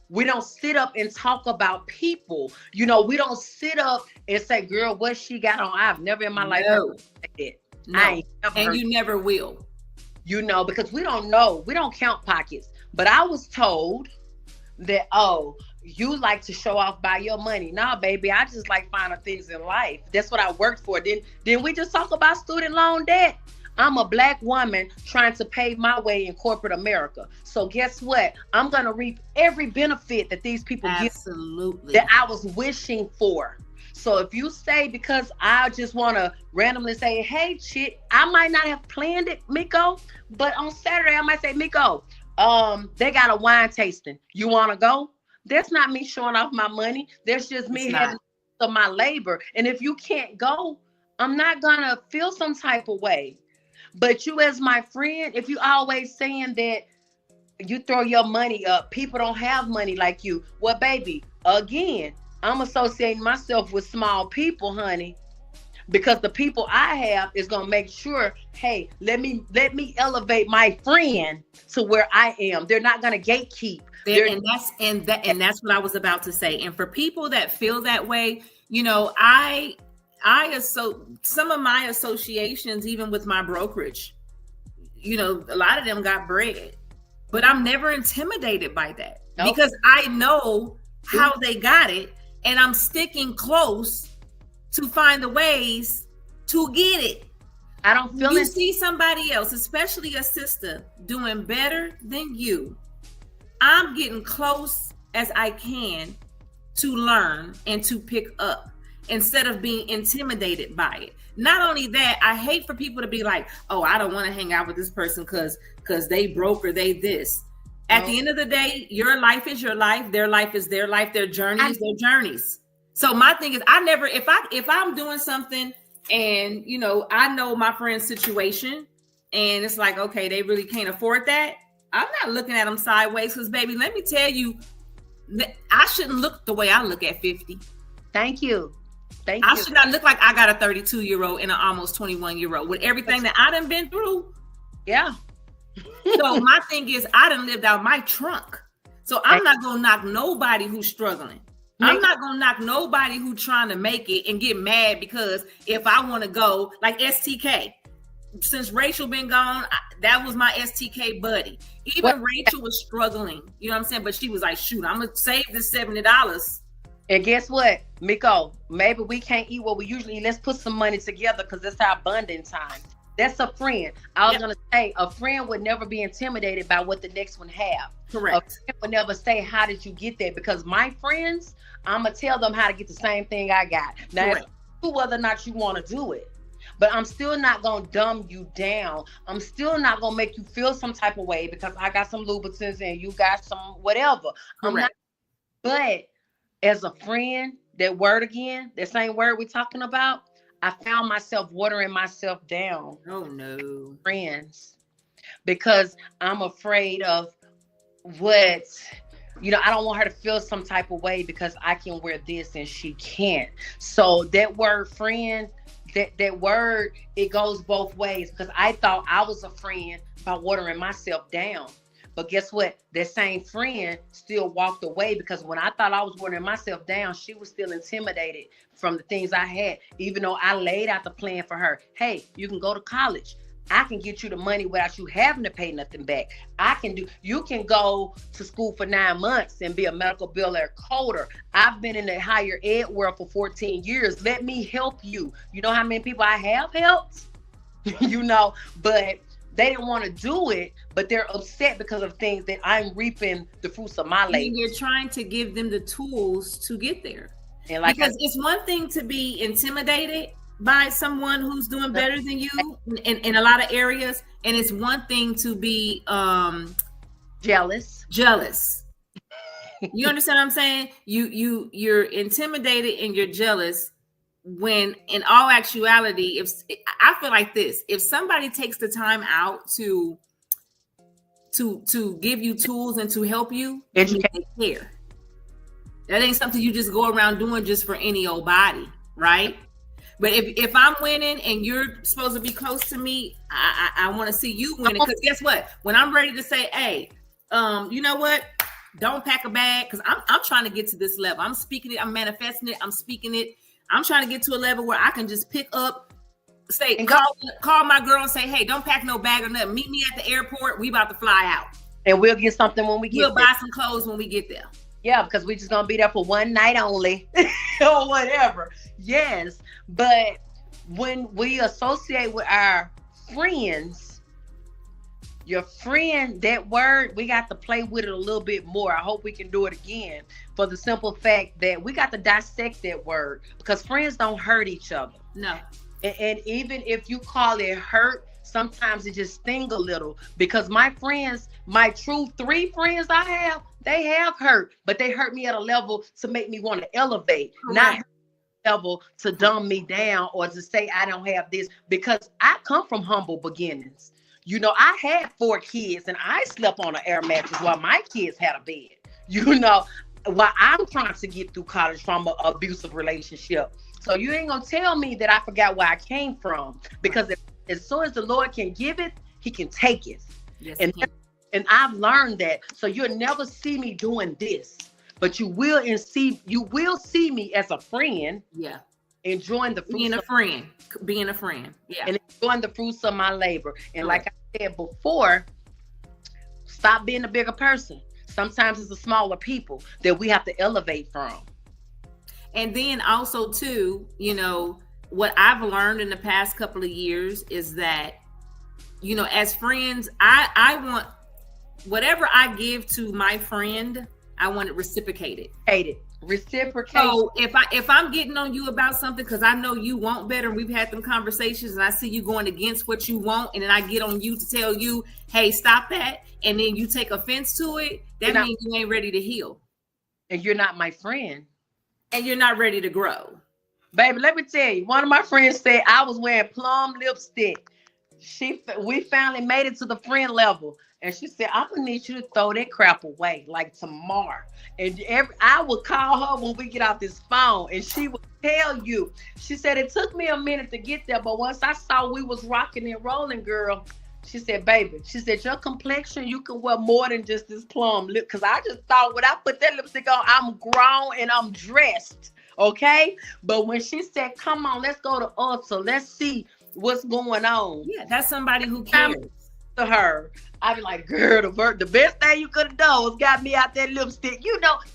[SPEAKER 3] We don't sit up and talk about people. We don't sit up and say, girl, what she got on? I've never in my life heard like that.
[SPEAKER 2] No. And you never will.
[SPEAKER 3] Because we don't know. We don't count pockets. But I was told that, you like to show off by your money. Nah, baby, I just like finding things in life. That's what I worked for. Then we just talk about student loan debt. I'm a Black woman trying to pave my way in corporate America. So guess what? I'm going to reap every benefit that these people give that I was wishing for. So if you say, because I just want to randomly say, hey, chick, I might not have planned it, Miko, but on Saturday, I might say, Miko, they got a wine tasting. You want to go? That's not me showing off my money. That's just me having my labor. And if you can't go, I'm not going to feel some type of way. But you as my friend, if you always saying that you throw your money up, people don't have money like you. Well, baby, again, I'm associating myself with small people, honey, because the people I have is going to make sure, hey, let me elevate my friend to where I am. They're not going to gatekeep.
[SPEAKER 2] And that's what I was about to say. And for people that feel that way, some of my associations, even with my brokerage, a lot of them got bread, but I'm never intimidated by that because I know how they got it. And I'm sticking close to find the ways to get it.
[SPEAKER 3] I don't feel
[SPEAKER 2] you see somebody else, especially a sister, doing better than you. I'm getting close as I can to learn and to pick up instead of being intimidated by it. Not only that, I hate for people to be like, oh, I don't want to hang out with this person because they broke or they this. At the end of the day, your life is your life. Their life is their life. Their journey is their journeys. So my thing is, I never, if I'm doing something and, I know my friend's situation and it's like, okay, they really can't afford that. I'm not looking at them sideways because, baby, let me tell you, I shouldn't look the way I look at 50.
[SPEAKER 3] Thank you.
[SPEAKER 2] I should not look like I got a 32-year-old and an almost 21-year-old with everything that I done been through.
[SPEAKER 3] Yeah.
[SPEAKER 2] So my thing is, I done lived out my trunk. So I'm not going to knock nobody who's struggling. I'm not going to knock nobody who trying to make it and get mad because if I want to go, like STK, since Rachel been gone, that was my STK buddy. Even Rachel was struggling, you know what I'm saying? But she was like, shoot, I'm going to save this $70.
[SPEAKER 3] And guess what, Miko? Maybe we can't eat what we usually eat. Let's put some money together because it's our bonding time. That's a friend. I was going to say, a friend would never be intimidated by what the next one have.
[SPEAKER 2] Correct.
[SPEAKER 3] A friend would never say, how did you get that? Because my friends, I'm going to tell them how to get the same thing I got. Now, it's whether or not you want to do it. but I'm still not gonna dumb you down. I'm still not gonna make you feel some type of way because I got some Louboutins and you got some whatever. I'm not. But as a friend, that word again, that same word we're talking about, I found myself watering myself down.
[SPEAKER 2] Oh no,
[SPEAKER 3] friends, because I'm afraid of what. I don't want her to feel some type of way because I can wear this and she can't. So that word friend, that word, it goes both ways because I thought I was a friend by watering myself down. But guess what? That same friend still walked away because when I thought I was watering myself down, she was still intimidated from the things I had, even though I laid out the plan for her. Hey, you can go to college. I can get you the money without you having to pay nothing back. You can go to school for 9 months and be a medical biller coder. I've been in the higher ed world for 14 years. Let me help you. You know how many people I have helped? But they didn't want to do it, but they're upset because of things that I'm reaping the fruits of my labor.
[SPEAKER 2] You're trying to give them the tools to get there. And because it's one thing to be intimidated by someone who's doing better than you in a lot of areas, and it's one thing to be
[SPEAKER 3] jealous.
[SPEAKER 2] You understand what I'm saying? You're intimidated and you're jealous when in all actuality, I feel like this, if somebody takes the time out to give you tools and to help you, they care. That ain't something you just go around doing just for any old body, right? But if I'm winning and you're supposed to be close to me, I want to see you winning. Because guess what? When I'm ready to say, hey, you know what? Don't pack a bag. Because I'm trying to get to this level. I'm speaking it. I'm manifesting it. I'm speaking it. I'm trying to get to a level where I can just pick up, call my girl and say, hey, don't pack no bag or nothing. Meet me at the airport. We about to fly out.
[SPEAKER 3] And we'll get something when we get there.
[SPEAKER 2] We'll buy some clothes when we get there.
[SPEAKER 3] Yeah, because we're just going to be there for one night only or whatever. Yes. But when we associate with our friends, your friend, that word, we got to play with it a little bit more. I hope we can do it again for the simple fact that we got to dissect that word because friends don't hurt each other.
[SPEAKER 2] No.
[SPEAKER 3] And even if you call it hurt, sometimes it just stings a little because my friends, my true 3 friends I have, they have hurt, but they hurt me at a level to make me want to elevate, not level to dumb me down or to say I don't have this, because I come from humble beginnings. I had 4 kids and I slept on an air mattress while my kids had a bed, while I'm trying to get through college from an abusive relationship. So you ain't gonna tell me that I forgot where I came from, because as soon as the Lord can give it, he can take it.
[SPEAKER 2] Yes,
[SPEAKER 3] and I've learned that. So you'll never see me doing this, but you will see me as a friend.
[SPEAKER 2] Yeah.
[SPEAKER 3] Enjoying the fruits.
[SPEAKER 2] Being a friend. Yeah.
[SPEAKER 3] And enjoying the fruits of my labor. And like I said before, stop being a bigger person. Sometimes it's the smaller people that we have to elevate from.
[SPEAKER 2] And then also too, what I've learned in the past couple of years is that, as friends, I want whatever I give to my friend, I want it reciprocated. Reciprocate. So if I'm getting on you about something because I know you want better, and we've had them conversations, and I see you going against what you want, and then I get on you to tell you, hey, stop that, and then you take offense to it, that means you ain't ready to heal. And
[SPEAKER 3] you're not my friend.
[SPEAKER 2] And you're not ready to grow.
[SPEAKER 3] Baby, let me tell you, one of my friends said I was wearing plum lipstick. We finally made it to the friend level. And she said, I'm gonna need you to throw that crap away like tomorrow. And I would call her when we get off this phone, and she would tell you. She said, it took me a minute to get there, but once I saw we was rocking and rolling, girl, she said, baby, she said, your complexion, you can wear more than just this plum lip. Because I just thought when I put that lipstick on, I'm grown and I'm dressed. Okay? But when she said, come on, let's go to Ulta. Let's see what's going on.
[SPEAKER 2] Yeah, that's somebody who cares.
[SPEAKER 3] To her, I'd be like, girl, the best thing you could have done was got me out that lipstick.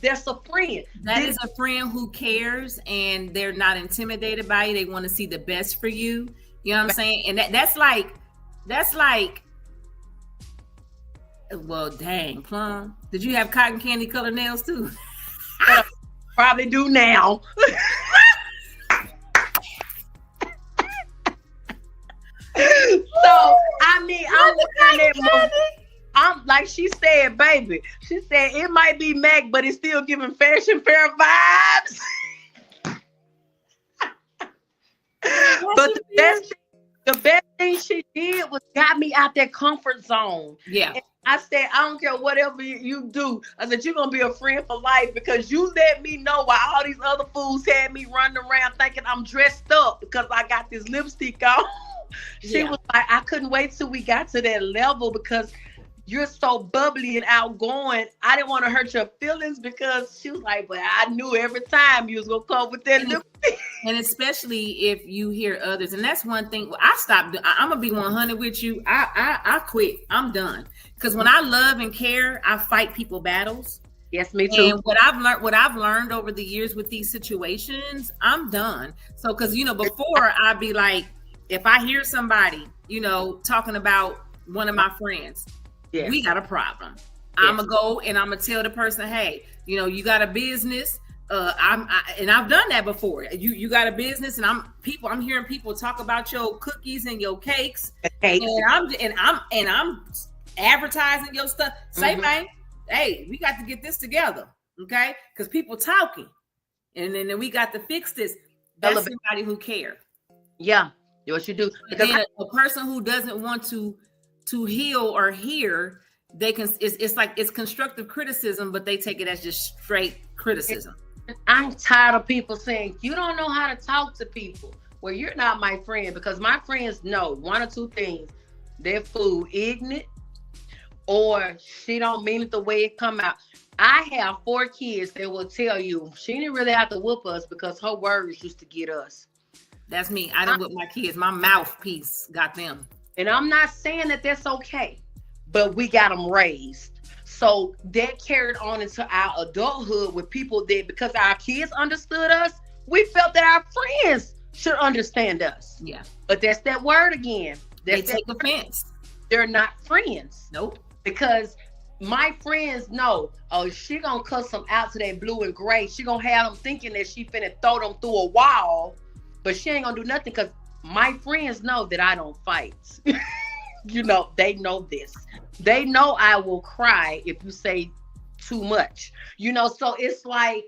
[SPEAKER 3] That's a friend.
[SPEAKER 2] That is a friend who cares, and they're not intimidated by you. They want to see the best for you. You know what I'm saying? And that's like, well, dang, Plum. Did you have cotton candy colored nails too?
[SPEAKER 3] Probably do now. find that. I'm like she said, baby. She said it might be Mac, but it's still giving Fashion Fair vibes. But the best thing she did was got me out that comfort zone.
[SPEAKER 2] Yeah.
[SPEAKER 3] And I said, I don't care whatever you do. I said, you're going to be a friend for life because you let me know why all these other fools had me running around thinking I'm dressed up because I got this lipstick on. She was like, I couldn't wait till we got to that level because you're so bubbly and outgoing. I didn't want to hurt your feelings because she was like, well, I knew every time you was going to come with that lipstick.
[SPEAKER 2] And especially if you hear others. And that's one thing. I'm going to be 100 with you. I quit. I'm done. Because when I love and care, I fight people battles.
[SPEAKER 3] Yes, me too.
[SPEAKER 2] And what I've learned over the years with these situations, I'm done. So, because, before I'd be like, if I hear somebody, talking about one of my friends, we got a problem. I'm gonna go and I'm gonna tell the person, hey, you got a business. And I've done that before. You got a business, and I'm hearing people talk about your cookies and your cakes, and I'm advertising your stuff. Say, man, hey, we got to get this together, okay? Because people talking, and then we got to fix this. That's somebody who cares.
[SPEAKER 3] Yeah, what you do.
[SPEAKER 2] Because then a person who doesn't want to heal or hear, they can. It's like it's constructive criticism, but they take it as just straight criticism.
[SPEAKER 3] I'm tired of people saying you don't know how to talk to people. Well, you're not my friend because my friends know one or two things: they're fool ignorant, or she don't mean it the way it come out. I have 4 kids that will tell you she didn't really have to whoop us because her words used to get us.
[SPEAKER 2] That's me. I didn't whip my kids. My mouthpiece got them.
[SPEAKER 3] And I'm not saying that that's okay, but we got them raised. So that carried on into our adulthood with people that because our kids understood us, we felt that our friends should understand us.
[SPEAKER 2] Yeah.
[SPEAKER 3] But that's that word again.
[SPEAKER 2] They take offense.
[SPEAKER 3] They're not friends.
[SPEAKER 2] Nope.
[SPEAKER 3] Because my friends know, oh, she gonna cuss them out to that blue and gray. She gonna have them thinking that she finna throw them through a wall, but she ain't gonna do nothing because my friends know that I don't fight. They know this. They know I will cry if you say too much. So it's like,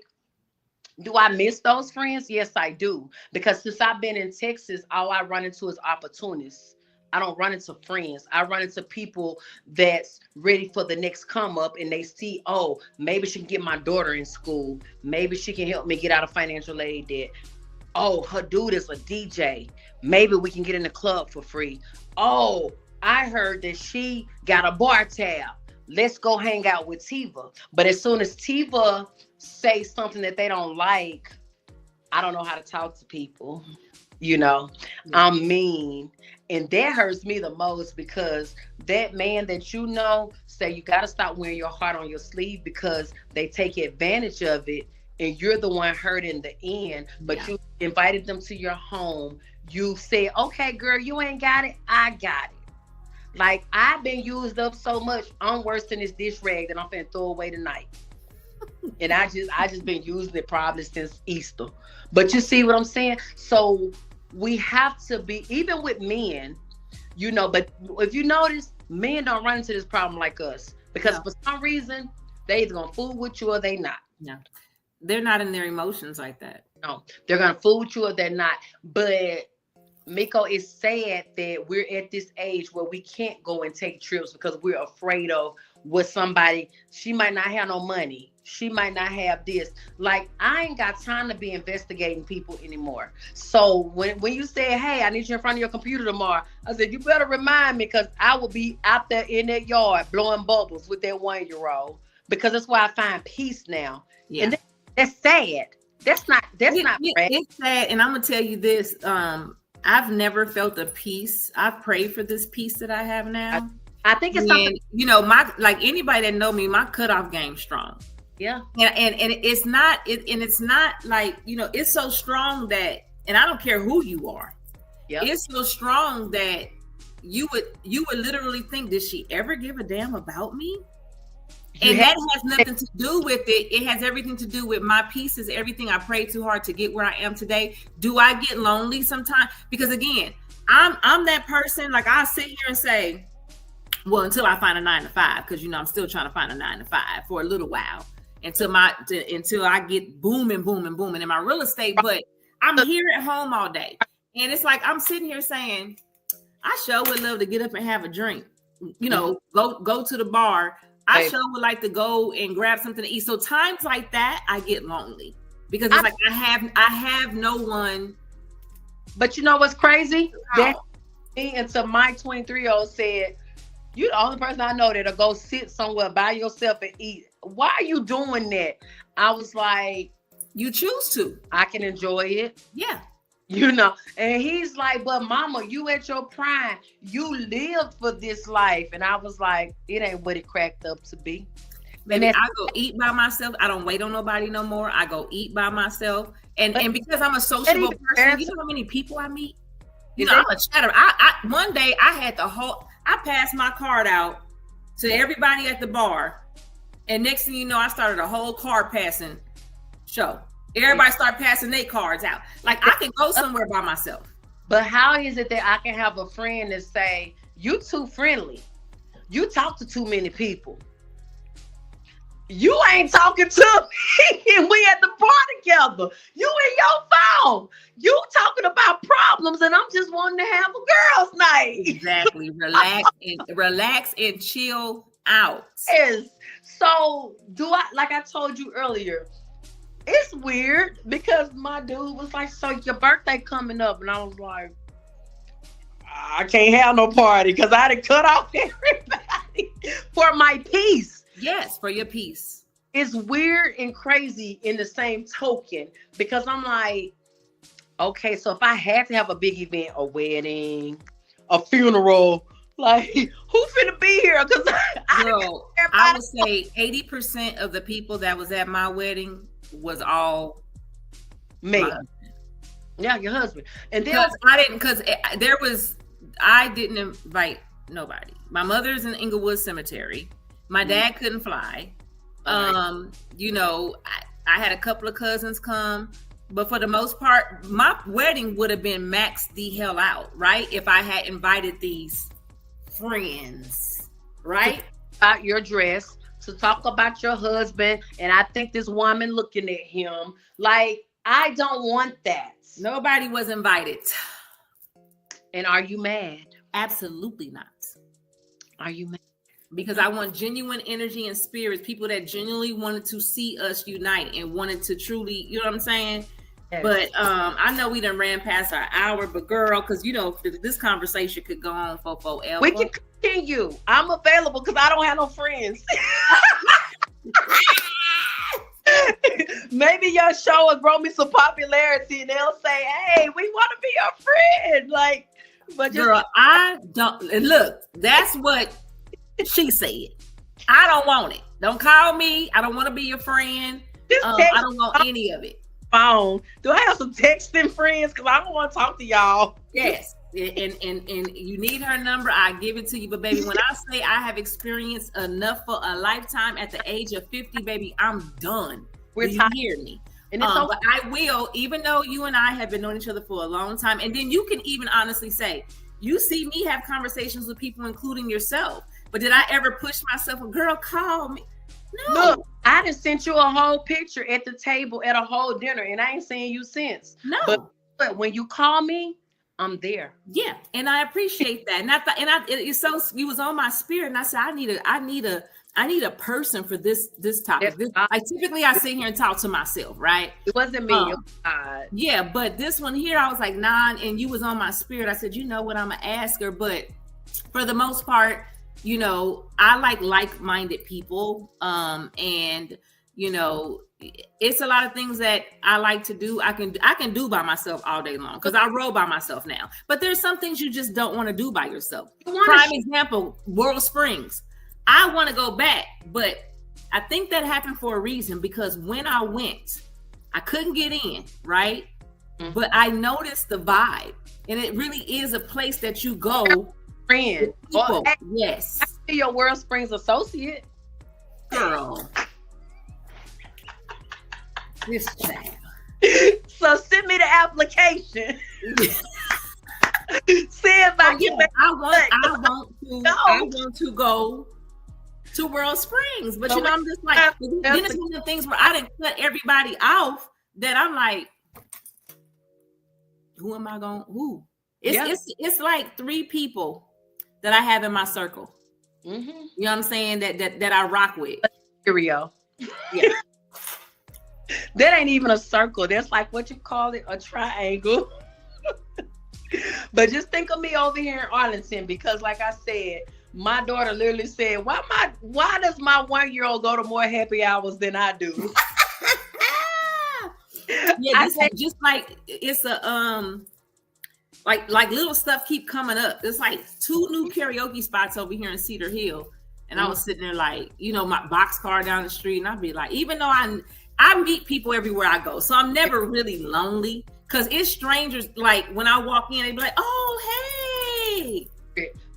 [SPEAKER 3] do I miss those friends? Yes, I do. Because since I've been in Texas, all I run into is opportunists. I don't run into friends. I run into people that's ready for the next come up and they see, oh, maybe she can get my daughter in school. Maybe she can help me get out of financial aid debt. Oh, her dude is a DJ. Maybe we can get in the club for free. Oh, I heard that she got a bar tab. Let's go hang out with Tiva. But as soon as Tiva says something that they don't like, I don't know how to talk to people. I'm mean. And that hurts me the most because that man that say you got to stop wearing your heart on your sleeve because they take advantage of it and you're the one hurt in the end. But you invited them to your home. You say, okay, girl, you ain't got it. I got it. Like, I've been used up so much. I'm worse than this dish rag that I'm finna throw away tonight. And I just been using it probably since Easter. But you see what I'm saying? So we have to be, even with men, but if you notice, men don't run into this problem like us. Because for some reason, they either gonna fool with you or they not.
[SPEAKER 2] No. They're not in their emotions like that.
[SPEAKER 3] No, they're gonna fool with you or they're not. But Miko, it's sad that we're at this age where we can't go and take trips because we're afraid of what somebody, she might not have no money. She might not have this. Like, I ain't got time to be investigating people anymore. So when you say, hey, I need you in front of your computer tomorrow, I said, you better remind me because I will be out there in that yard blowing bubbles with that 1-year-old because that's where I find peace now. Yeah. And that's sad. That's not bad.
[SPEAKER 2] It's sad. And I'm going to tell you this. I've never felt a peace. I pray for this peace that I have now.
[SPEAKER 3] I think it's something,
[SPEAKER 2] like anybody that know me, my cutoff game's strong.
[SPEAKER 3] Yeah.
[SPEAKER 2] And it's not like, it's so strong that, and I don't care who you are. Yeah. It's so strong that you would literally think, did she ever give a damn about me? And that has nothing to do with it. It has everything to do with my pieces, everything I prayed too hard to get where I am today. Do I get lonely sometimes? Because again, I'm that person, like I'll sit here and say, Well, until I find a 9 to 5, because I'm still trying to find a 9 to 5 for a little while until I get booming in my real estate. But I'm here at home all day, and it's like I'm sitting here saying, I sure would love to get up and have a drink. Go to the bar. I sure would like to go and grab something to eat. So times like that, I get lonely because it's like I have no one.
[SPEAKER 3] But you know what's crazy? That me until my 23-year-old said, "You're the only person I know that'll go sit somewhere by yourself and eat. Why are you doing that?" I was like,
[SPEAKER 2] "You choose to.
[SPEAKER 3] I can enjoy it."
[SPEAKER 2] Yeah.
[SPEAKER 3] And he's like, "But mama, you at your prime, you lived for this life." And I was like, it ain't what it cracked up to be.
[SPEAKER 2] Maybe I go eat by myself. I don't wait on nobody no more. I go eat by myself. And because I'm a sociable person, you know how many people I meet? I'm a chatter. One day I passed my card out to everybody at the bar. And next thing you know, I started a whole card passing show. Everybody start passing their cards out. Like I can go somewhere by myself.
[SPEAKER 3] But how is it that I can have a friend that say, "You too friendly. You talk to too many people. You ain't talking to me, and we at the bar together. You in your phone. You talking about problems, and I'm just wanting to have a girls' night."
[SPEAKER 2] Exactly. Relax and chill out.
[SPEAKER 3] Yes. So like I told you earlier, it's weird because my dude was like, "So your birthday coming up," and I was like, "I can't have no party because I done cut off everybody for my peace."
[SPEAKER 2] Yes, for your peace.
[SPEAKER 3] It's weird and crazy in the same token because I'm like, okay, so if I had to have a big event, a wedding, a funeral, like who finna be here? Because
[SPEAKER 2] I would say 80% of the people that was at my wedding was all
[SPEAKER 3] me. Yeah, your husband. And then
[SPEAKER 2] I didn't invite nobody. My mother's in Inglewood Cemetery. My dad couldn't fly. I had a couple of cousins come, but for the most part, my wedding would have been maxed the hell out, right? If I had invited these friends, right?
[SPEAKER 3] About your dress, to talk about your husband, and I think this woman looking at him. Like, I don't want that.
[SPEAKER 2] Nobody was invited.
[SPEAKER 3] And are you mad?
[SPEAKER 2] Absolutely not.
[SPEAKER 3] Are you mad?
[SPEAKER 2] Because I want genuine energy and spirits, people that genuinely wanted to see us unite and wanted to truly, you know what I'm saying? Yes. But I know we done ran past our hour, but girl, because this conversation could go on for forever.
[SPEAKER 3] We can continue. I'm available because I don't have no friends. Maybe your show has brought me some popularity and they'll say, "Hey, we want to be your friend." Like, but
[SPEAKER 2] girl, I don't. And look, that's what she said. I don't want it. Don't call me. I don't want to be your friend. I don't want any of it.
[SPEAKER 3] Phone. Do I have some texting friends? Because I don't want to talk to y'all.
[SPEAKER 2] Yes. And you need her number. I give it to you. But baby, when I say I have experienced enough for a lifetime at the age of 50, baby, I'm done. Do you hear me? And but I will, even though you and I have been knowing each other for a long time. And then you can even honestly say, you see me have conversations with people, including yourself. But did I ever push myself? Girl, call me. No.
[SPEAKER 3] Look, I just sent you a whole picture at the table at a whole dinner, and I ain't seen you since.
[SPEAKER 2] No.
[SPEAKER 3] But when you call me, I'm there.
[SPEAKER 2] Yeah, and I appreciate that. And it's so you was on my spirit, and I said I need a person for this topic. Typically I sit here and talk to myself, right?
[SPEAKER 3] It wasn't me.
[SPEAKER 2] Yeah, but this one here, I was like, nah, and you was on my spirit. I said, you know what, I'm gonna ask her, but for the most part, I like-minded people. And it's a lot of things that I like to do. I can do by myself all day long because I roll by myself now. But there's some things you just don't want to do by yourself. Prime example, World Springs. I want to go back, but I think that happened for a reason because when I went, I couldn't get in, right? Mm-hmm. But I noticed the vibe, and it really is a place that you go.
[SPEAKER 3] Friend.
[SPEAKER 2] Well, yes.
[SPEAKER 3] I see your World Springs associate.
[SPEAKER 2] Girl. This child.
[SPEAKER 3] So send me the application. See if I can.
[SPEAKER 2] I want them to go to World Springs. But you know, I'm just like, then it's one of the things where I didn't cut everybody off that I'm like, who am I going? Who? It's like 3 people that I have in my circle. You know what I'm saying? That I rock with.
[SPEAKER 3] Stereo. Yeah. That ain't even a circle. That's like what you call it, a triangle. But just think of me over here in Arlington, because like I said, my daughter literally said, why does my 1-year-old go to more happy hours than I do?
[SPEAKER 2] Yeah, just like it's a like little stuff keep coming up. There's like 2 new karaoke spots over here in Cedar Hill. And I was sitting there like, you know, my boxcar down the street, and I'd be like, even though I meet people everywhere I go, so I'm never really lonely, because it's strangers. Like when I walk in, they be like, oh, hey.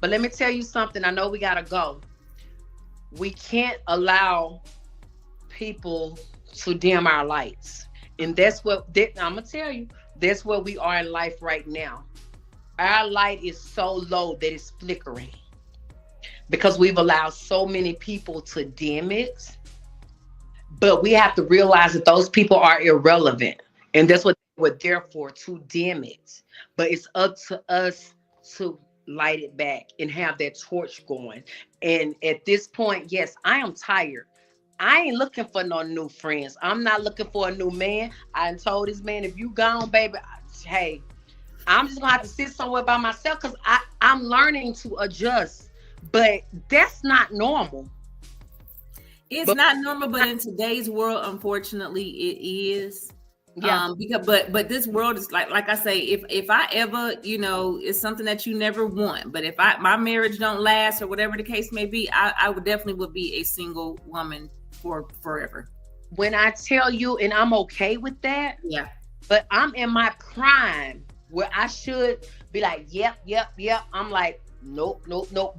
[SPEAKER 3] But let me tell you something. I know we gotta go. We can't allow people to dim our lights. And that's what I'm gonna tell you. That's where we are in life right now. Our light is so low that it's flickering, because we've allowed so many people to dim it. But we have to realize that those people are irrelevant, and that's what we're there for, to dim it. But it's up to us to light it back and have that torch going. And at this point, yes, I am tired. I ain't looking for no new friends. I'm not looking for a new man. I told this man, if you gone, baby, hey, I'm just gonna have to sit somewhere by myself, because I'm learning to adjust. But that's not normal.
[SPEAKER 2] It's not normal, but in today's world, unfortunately, it is. Yeah. But this world is like I say, if I ever, you know, it's something that you never want. But if my marriage don't last, or whatever the case may be, I would definitely be a single woman for forever.
[SPEAKER 3] When I tell you, and I'm okay with that.
[SPEAKER 2] Yeah.
[SPEAKER 3] But I'm in my prime where I should be like, yep. I'm like, nope.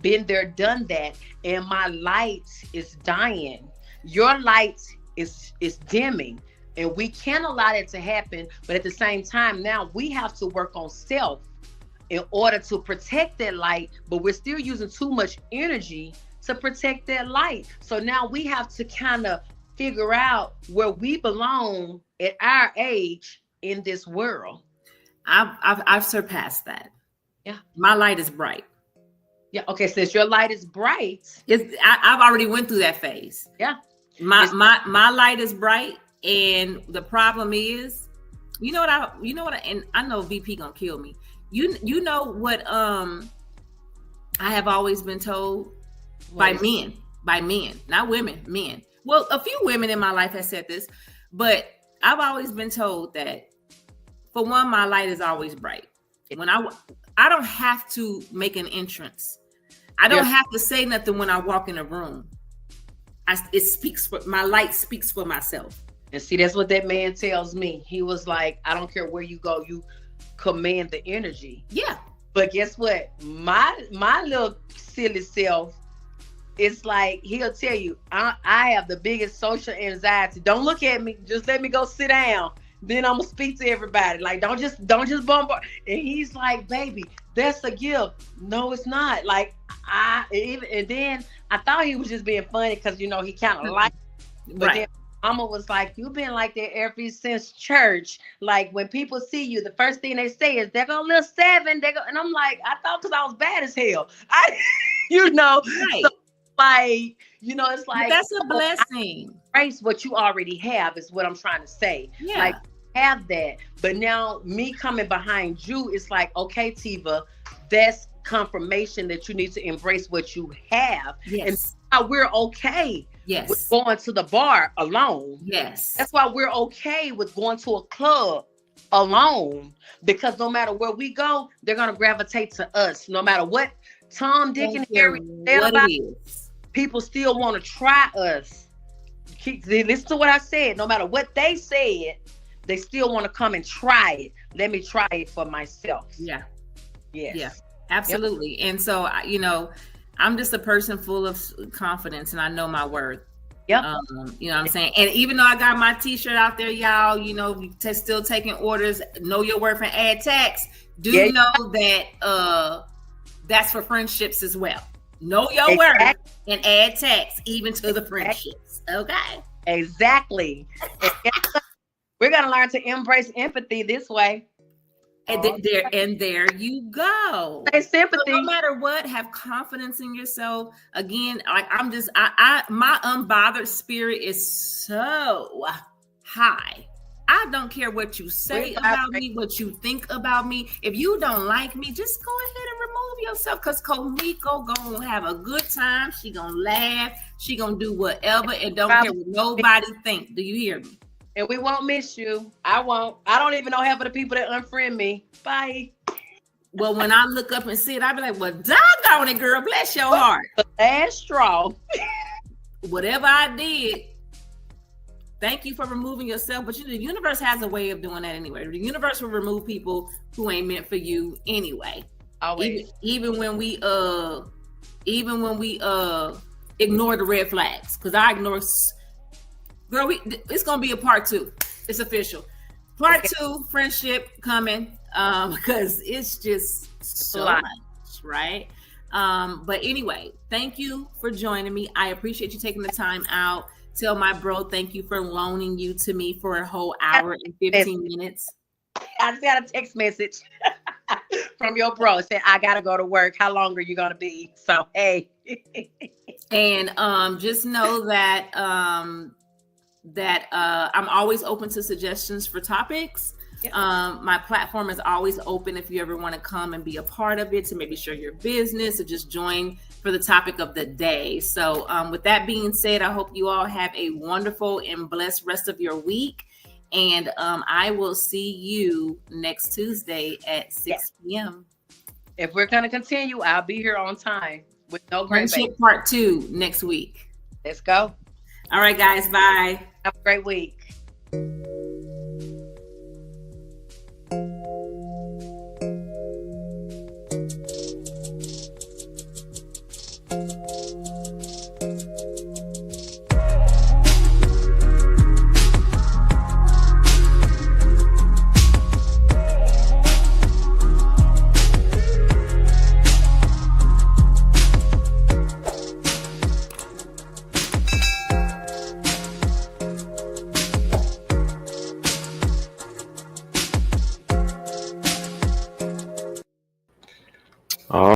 [SPEAKER 3] Been there, done that. And my light is dying. Your light is dimming. And we can't allow that to happen. But at the same time, now we have to work on self in order to protect that light. But we're still using too much energy to protect that light. So now we have to kind of figure out where we belong at our age in this world.
[SPEAKER 2] I've surpassed that.
[SPEAKER 3] Yeah.
[SPEAKER 2] My light is bright.
[SPEAKER 3] Yeah. Okay. Since your light is bright,
[SPEAKER 2] I've already went through that phase.
[SPEAKER 3] Yeah.
[SPEAKER 2] My light is bright, and the problem is, you know what, and I know VP gonna kill me. You know what? I have always been told by men, not women, men. Well, a few women in my life have said this, but I've always been told that, for one, my light is always bright. When I don't have to make an entrance. I don't have to say nothing when I walk in a room. My light speaks for myself.
[SPEAKER 3] And see, that's what that man tells me. He was like, I don't care where you go, you command the energy.
[SPEAKER 2] Yeah.
[SPEAKER 3] But guess what? My little silly self, it's like, he'll tell you, I have the biggest social anxiety. Don't look at me. Just let me go sit down. Then I'm gonna speak to everybody. Like, don't just bombard. And he's like, baby, that's a gift. No, it's not. Like, and then I thought he was just being funny, because you know he kind of liked it. But then Mama was like, you've been like that ever since church. Like, when people see you, the first thing they say is, there go little 7. And I'm like, I thought, because I was bad as hell. You know, so, like, you know, it's like,
[SPEAKER 2] but that's a blessing.
[SPEAKER 3] Embrace what you already have is what I'm trying to say.
[SPEAKER 2] Yeah.
[SPEAKER 3] Like, have that. But now me coming behind you, it's like, okay, Tiva, that's confirmation that you need to embrace what you have.
[SPEAKER 2] Yes.
[SPEAKER 3] And that's why we're okay with going to the bar alone.
[SPEAKER 2] Yes.
[SPEAKER 3] That's why we're okay with going to a club alone, because no matter where we go, they're going to gravitate to us. No matter what Tom, Dick, and Harry said about us, people still want to try us. Listen to what I said. No matter what they said, they still want to come and try it. Let me try it for myself.
[SPEAKER 2] Yeah.
[SPEAKER 3] Yes.
[SPEAKER 2] Yeah, absolutely. Yep. And so, you know, I'm just a person full of confidence, and I know my worth.
[SPEAKER 3] Yep.
[SPEAKER 2] You know what I'm saying? And even though I got my t-shirt out there, y'all, you know, still taking orders, know your worth and add tax. Know that that's for friendships as well. Know your worth and add tax even to the friendships. Okay.
[SPEAKER 3] Exactly. We're gonna learn to embrace empathy this way.
[SPEAKER 2] And there you go.
[SPEAKER 3] Sympathy.
[SPEAKER 2] So no matter what, have confidence in yourself. Again, like my unbothered spirit is so high. I don't care what you say about me, what you think about me. If you don't like me, just go ahead and remove yourself, because Comeiko gonna have a good time. She gonna laugh. She gonna do whatever and don't care what nobody think. Do you hear me?
[SPEAKER 3] And we won't miss you. I won't. I don't even know half of the people that unfriend me. Bye.
[SPEAKER 2] Well, when I look up and see it, I'll be like, well, doggone it, girl. Bless your heart.
[SPEAKER 3] The last straw.
[SPEAKER 2] Whatever I did, thank you for removing yourself. But the universe has a way of doing that anyway. The universe will remove people who ain't meant for you anyway.
[SPEAKER 3] Always.
[SPEAKER 2] Even when we ignore the red flags. Because I ignore... Girl, it's gonna be a part 2. It's official. Part 2, friendship coming. Because it's just so much, right? But anyway, thank you for joining me. I appreciate you taking the time out. Tell my bro thank you for loaning you to me for a whole hour and 15 minutes.
[SPEAKER 3] I just got a text message from your bro saying, I gotta go to work. How long are you gonna be? So hey.
[SPEAKER 2] And just know that I'm always open to suggestions for topics. Yep. My platform is always open if you ever want to come and be a part of it, to maybe share your business or just join for the topic of the day. So with that being said, I hope you all have a wonderful and blessed rest of your week. And I will see you next Tuesday at 6 p.m.
[SPEAKER 3] If we're going to continue, I'll be here on time with no
[SPEAKER 2] Friendship Part 2 next week.
[SPEAKER 3] Let's go.
[SPEAKER 2] All right, guys. Bye.
[SPEAKER 3] Have a great week.